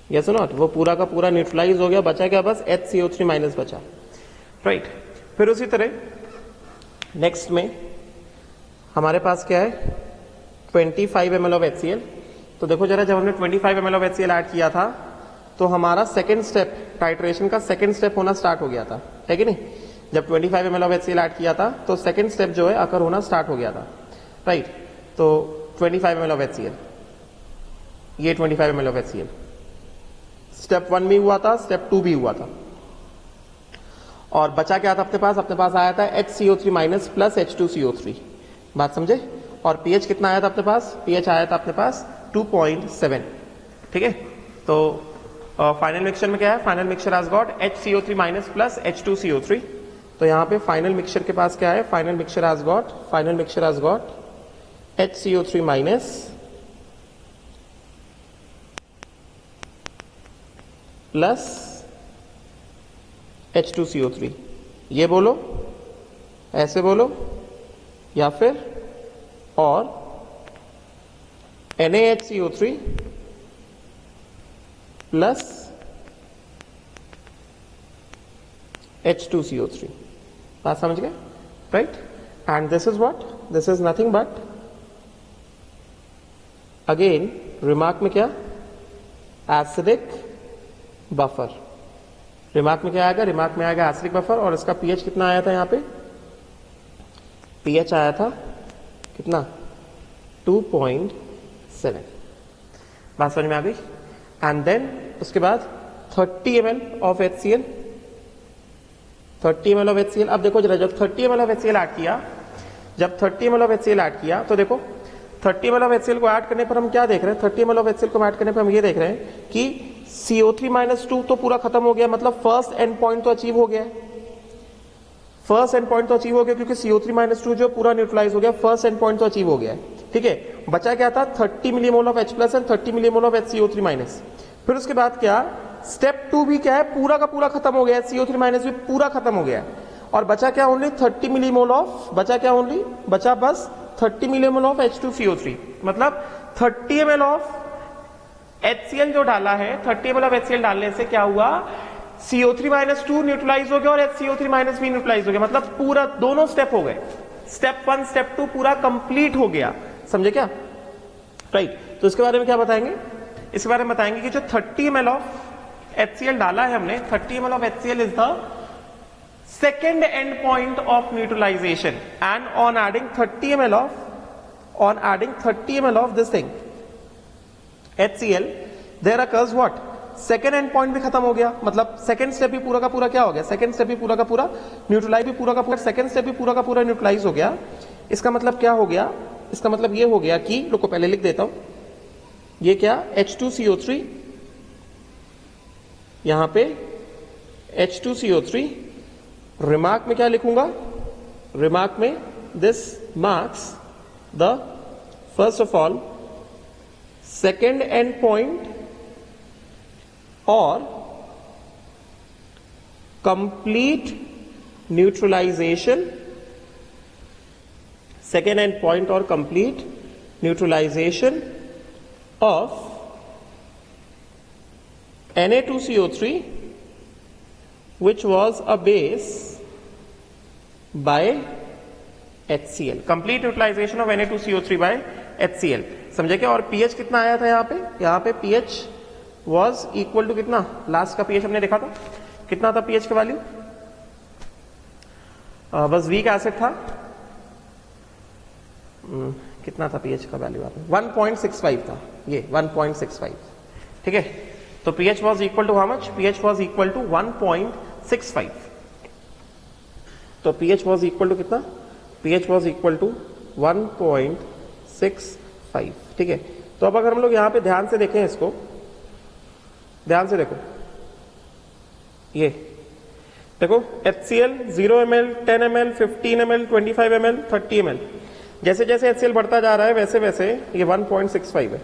Speaker 1: Yes और नॉट? वो पूरा का पूरा न्यूट्रलाइज हो गया, बचा क्या? बस HCO3 माइनस बचा, राइट। फिर उसी तरह नेक्स्ट में हमारे पास क्या है? 25 ml ऑफ HCl। तो देखो जरा, जब हमने 25 ml ऑफ HCl ऐड किया था तो हमारा सेकेंड स्टेप, टाइट्रेशन का सेकेंड स्टेप होना स्टार्ट हो गया था, है कि नहीं? जब 25 ml ऑफ HCl ऐड किया था तो सेकेंड स्टेप जो है अकर होना स्टार्ट हो गया था, राइट। तो 25 ml ऑफ HCl, ये 25 ml ऑफ HCl स्टेप 1 भी हुआ था, स्टेप 2 भी हुआ था, और बचा क्या था अपने पास? अपने पास आया था HCO3 माइनस प्लस H2CO3। बात समझे? और pH कितना आया था अपने पास? pH आया था अपने पास 2.7, ठीक है। तो फाइनल मिक्सचर में क्या है? Final mixture has got HCO3 minus plus H2CO3। तो यहां पे फाइनल मिक्सचर के पास क्या है? Final mixture has got HCO3 minus plus H2CO3। ये बोलो, ऐसे बोलो, या फिर और NaHCO3 प्लस H2CO3। बात समझ गए, right? And this is what? This is nothing but, again remark में क्या? Acidic buffer. रिमार्क में क्या आएगा? रिमार्क में आएगा एसिडिक बफर। और इसका pH कितना आया था? यहाँ पे pH आया था कितना? 2.7। बात समझ में आ गई? एंड देन उसके बाद 30 ml of HCl, 30 ml of HCl। अब देखो जरा, जब 30 ml ऑफ HCl ऐड किया, जब 30 ml ऑफ HCl ऐड किया तो देखो 30 ml ऑफ HCl को ऐड करने पर हम क्या देख रहे हैं? 30 ml ऑफ HCl को ऐड करने पर हम ये देख रहे हैं कि CO3 माइनस 2 तो पूरा खत्म हो गया, मतलब फर्स्ट एंड पॉइंट तो अचीव हो गया। फर्स्ट एंड पॉइंट तो अचीव हो गया क्योंकि CO3 माइनस 2 जो पूरा न्यूट्रलाइज हो गया, फर्स्ट एंड पॉइंट तो अचीव हो गया, ठीक है। बचा क्या था? 30 millimole of H plus and 30 millimole of HCO3 minus. फिर उसके बाद क्या? स्टेप 2 भी क्या है? पूरा का पूरा खत्म हो गया, CO3 माइनस भी पूरा खत्म हो गया, और बचा क्या? ओनली 30 मिलीमोल ऑफ, बचा क्या? ओनली बचा बस 30 मिलीमोल ऑफ H2CO3। मतलब 30 ml ऑफ HCl जो डाला है, 30 ml ऑफ HCl डालने से क्या हुआ? CO3 माइनस 2 न्यूट्रलाइज हो गया और HCO3 माइनस भी न्यूट्रलाइज हो गया, मतलब पूरा दोनों स्टेप हो गए। स्टेप 1 स्टेप 2 पूरा कंप्लीट हो गया, समझे क्या? राइट। तो इसके बारे में क्या बताएंगे? इसके बारे में बताएंगे कि जो 30 ml ऑफ HCl डाला है हमने, 30 ml of HCl is the second end point of neutralization, and on adding 30 ml of this thing HCl, there occurs what? Second end point भी खत्म हो गया, मतलब सेकेंड स्टेप भी पूरा का पूरा क्या हो गया? सेकेंड स्टेप भी पूरा का पूरा न्यूट्रलाइज, भी पूरा का पूरा सेकेंड स्टेप भी पूरा का पूरा न्यूट्रलाइज हो गया। इसका मतलब क्या हो गया? इसका मतलब ये हो गया कि, रुको पहले लिख देता हूं, ये क्या? H2CO3, यहां पे H2CO3। रिमार्क में क्या लिखूंगा? रिमार्क में this marks the first of all second end point और complete neutralisation, second end point और complete neutralisation of Na2CO3 which was a base by HCl, complete neutralisation of Na2CO3 by HCl, समझे क्या? और pH कितना आया था यहाँ पे? यहाँ पे pH was equal to कितना? लास्ट का pH हमने देखा था, कितना था pH का वैल्यू? बस वीक एसिड था, कितना था pH का वैल्यू? आपने 1.65 था, ये 1.65, ठीक है। तो pH was equal to how much? pH was equal to 1.65। तो pH was equal to कितना? pH was equal to 1.65, ठीक है। तो अब अगर हम लोग यहां पे ध्यान से देखें, इसको ध्यान से देखो, ये देखो HCl 0 ml, 10 ml, 15 ml, 25 ml, 30 ml, जैसे जैसे HCl बढ़ता जा रहा है वैसे वैसे ये 1.65 है,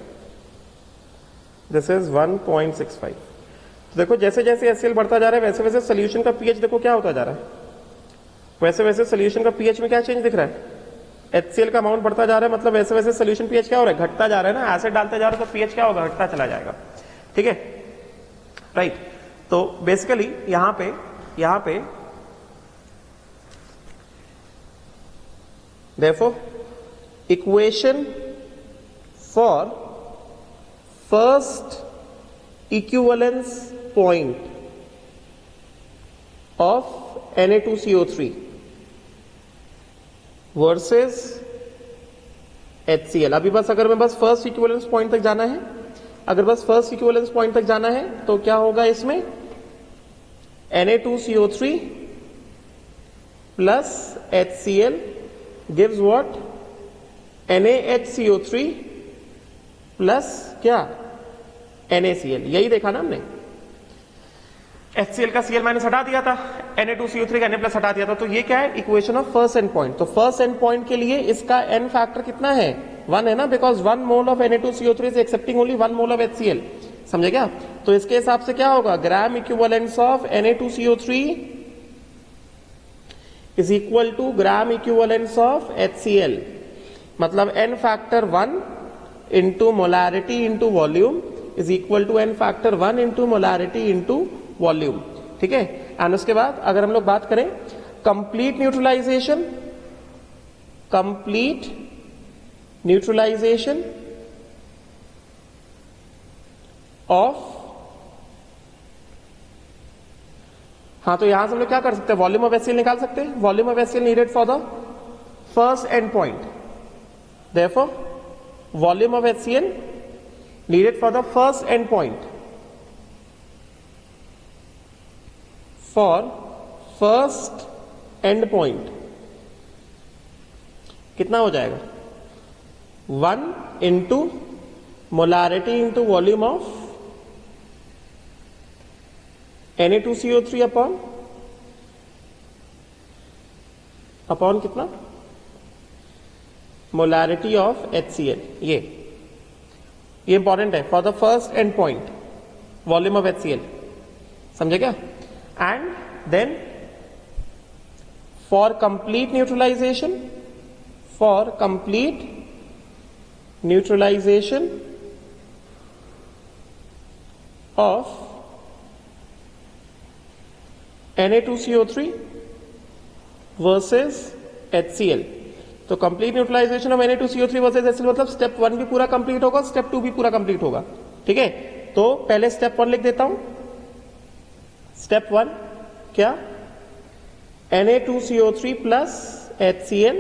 Speaker 1: दिस इज 1.65। तो देखो जैसे जैसे HCl बढ़ता जा रहा है वैसे वैसे सोल्यूशन का पीएच देखो क्या होता जा रहा है, वैसे वैसे सोल्यूशन का पीएच में क्या चेंज दिख रहा है, HCl का अमाउंट बढ़ता जा रहा है, मतलब वैसे वैसे सोल्यूशन पीएच क्या हो रहा है, घटता जा रहा है ना, एसिड डालते जा रहे हो तो पीएच क्या होगा, घटता चला जाएगा, ठीक है, राइट। तो बेसिकली यहां पे therefore equation for first equivalence point of Na2CO3 versus HCl, अभी बस अगर मैं बस फर्स्ट इक्विवेलेंस पॉइंट तक जाना है, अगर बस फर्स्ट इक्विवेलेंस पॉइंट तक जाना है तो क्या होगा इसमें, Na2CO3 plus HCl gives what, NaHCO3 plus क्या, NaCl, यही देखा ना हमने, HCl का Cl माइनस हटा दिया था, Na2CO3 का Na प्लस हटा दिया था, तो ये क्या है, equation of first end point. तो फर्स्ट एंड पॉइंट के लिए इसका n फैक्टर कितना है, 1 है ना, because 1 mole of Na2CO3 is accepting only 1 mole of HCl, समझे क्या। तो इसके हिसाब से क्या होगा, gram equivalence of Na2CO3 is equal to gram equivalence of HCl, मतलब n factor 1 into molarity into volume is equal to n factor 1 into molarity into volume, ठीक है। एंड उसके बाद अगर हम लोग बात करें कंप्लीट न्यूट्रलाइजेशन ऑफ, हाँ तो यहां से हम लोग क्या कर सकते हैं, वॉल्यूम ऑफ HCl निकाल सकते हैं, volume of HCl needed for the first end point, therefore volume of HCl needed for the first end point, for first end point कितना हो जाएगा, 1 into molarity into volume of Na2CO3 upon कितना, molarity of HCl, ये important है for the first end point, volume of HCl, समझे क्या। And then for complete neutralisation of Na2CO3 versus HCl, तो complete neutralisation of Na2CO3 versus HCl मतलब step 1 भी पूरा complete होगा, स्टेप 2 भी पूरा कंप्लीट होगा, ठीक है। तो पहले स्टेप 1 लिख देता हूं, स्टेप 1 क्या, Na2CO3 plus HCl,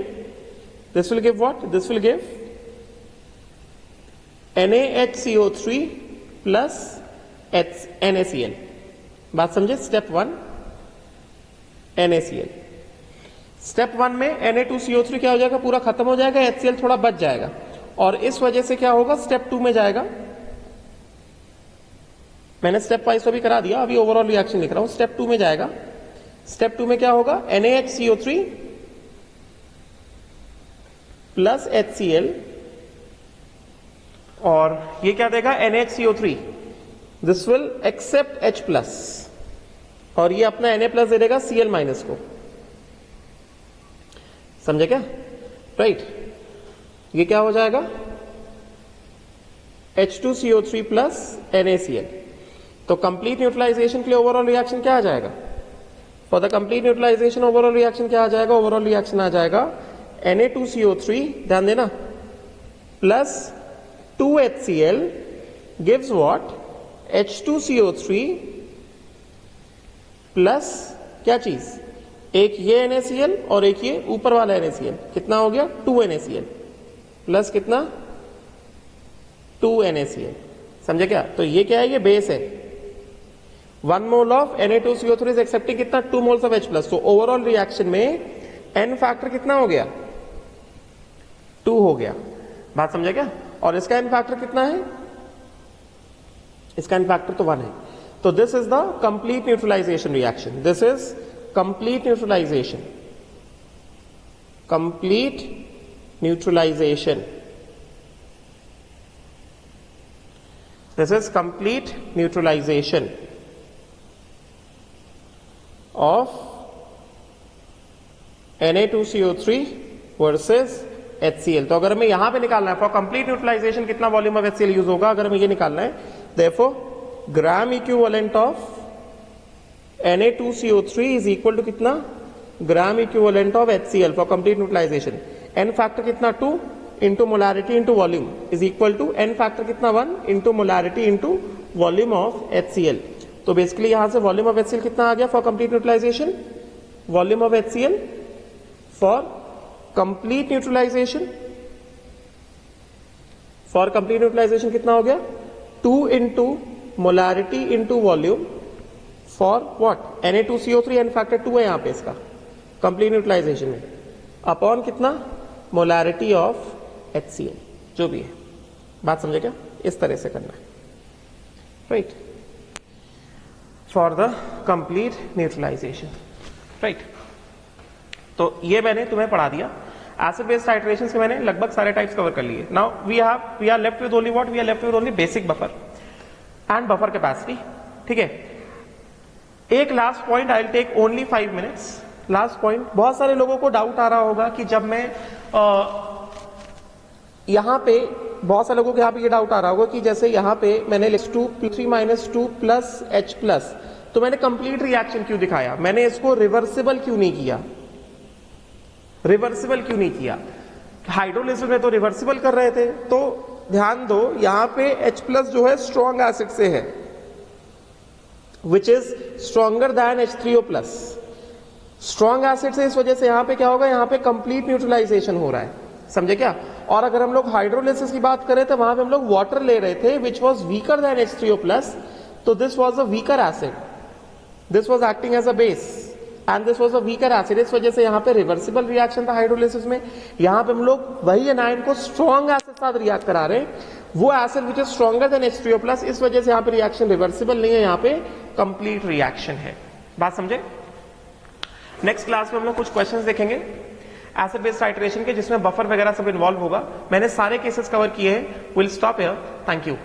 Speaker 1: this will give what, this will give NaHCO3 plus NaCl, बात समझे, स्टेप 1 NaCl, स्टेप 1 में Na2CO3 क्या हो जाएगा, पूरा खत्म हो जाएगा, HCl थोड़ा बच जाएगा, और इस वजह से क्या होगा, स्टेप 2 में जाएगा, मैंने स्टेप वाइज तो भी करा दिया, अभी ओवरऑल रिएक्शन लिख रहा हूं, स्टेप 2 में जाएगा, स्टेप 2 में क्या होगा, NaHCO3 प्लस HCl, और ये क्या देगा, NaHCO3, this will accept H plus, और ये अपना Na प्लस दे देगा Cl माइनस को, समझे क्या, राइट। ये क्या हो जाएगा, H2CO3 प्लस NaCl, तो कंप्लीट न्यूट्रलाइजेशन के लिए ओवरऑल रिएक्शन क्या आ जाएगा, for the complete neutralization overall reaction क्या आ जाएगा, ओवरऑल रिएक्शन आ जाएगा Na2CO3, ध्यान देना, plus 2HCl gives what, H2CO3 plus क्या चीज, एक ये NaCl और एक ये ऊपर वाला NaCl, कितना हो गया, 2 NaCl प्लस कितना, 2 NaCl, समझे क्या। तो ये क्या है, ये बेस है, 1 mole of Na2CO3 is accepting कितना, 2 मोल्स ऑफ H प्लस, तो ओवरऑल रिएक्शन में N फैक्टर कितना हो गया, 2 हो गया, बात समझे क्या। और इसका N फैक्टर कितना है, इसका N फैक्टर तो 1 है। तो this is the complete neutralization reaction, this is complete neutralization. Complete neutralization. This is complete neutralization of Na2CO3 versus HCl. तो अगर हमें यहां पे निकालना है फॉर कंप्लीट न्यूट्रलाइजेशन कितना वॉल्यूम ऑफ HCl यूज होगा, अगर हमें ये निकालना है, therefore gram equivalent of Na2CO3 is equal to कितना, gram equivalent of HCl for complete neutralisation. N factor कितना 2 into molarity into volume is equal to n factor कितना 1 into molarity into volume of HCl. तो basically यहां से volume of HCl कितना आ गया for complete neutralisation, volume of HCl for complete neutralization, for complete neutralisation कितना हो गया 2 into molarity into volume for what, Na2CO3 n factor 2 है यहां पे इसका कंप्लीट न्यूट्रलाइजेशन में, अपॉन कितना मोलारिटी ऑफ HCl, जो भी है. बात समझे क्या, इस तरह से करना है, right, for the complete neutralization, right. तो ये मैंने तुम्हें पढ़ा दिया. एसिड बेस टाइट्रेशंस के मैंने लगभग सारे टाइप्स कवर कर लिए. Now we are left with only what, we are left with only basic buffer and buffer capacity. ठीक है, एक last point, I will take only 5 minutes. Last point, बहुत सारे लोगों को डाउट आ रहा होगा कि जब मैं यहां पे, बहुत सारे लोगों को यहां पे ये डाउट आ रहा होगा कि जैसे यहां पे मैंने H2 प्लस H प्लस, तो मैंने कंप्लीट रिएक्शन क्यों दिखाया, मैंने इसको रिवर्सिबल क्यों नहीं किया, रिवर्सिबल क्यों नहीं किया. हाइड्रोलिसिस में तो रिवर्सिबल कर रहे थे. तो ध्यान दो, यहां पे H प्लस जो है स्ट्रॉन्ग एसिड से है, which is stronger than H3O plus. Strong acid से इस वजह से यहां पे क्या होगा, यहां पे कंप्लीट न्यूट्रलाइजेशन हो रहा है, समझे क्या. और अगर हम लोग हाइड्रोलिसिस की बात करें तो वहां पे हम लोग वाटर ले रहे थे which was weaker than H3O plus. तो this was a weaker acid, this was acting as a base and this was a weaker acid. इस वजह से यहां पे रिवर्सिबल रिएक्शन था हाइड्रोलिसिस में. यहां पे हम लोग वही एनायन को स्ट्रॉन्ग एसिड साथ रिएक्ट करा रहे हैं, वो acid which is stronger then H3O plus. इस वजह से यहां पे रिएक्शन रिवर्सिबल नहीं है, यहां पे कंप्लीट रिएक्शन है. बात समझे. नेक्स्ट क्लास में हम लोग कुछ क्वेश्चंस देखेंगे एसिड बेस टाइट्रेशन के, जिसमें बफर वगैरह सब इन्वॉल्व होगा. मैंने सारे केसेस कवर किए हैं. Will stop here. Thank you.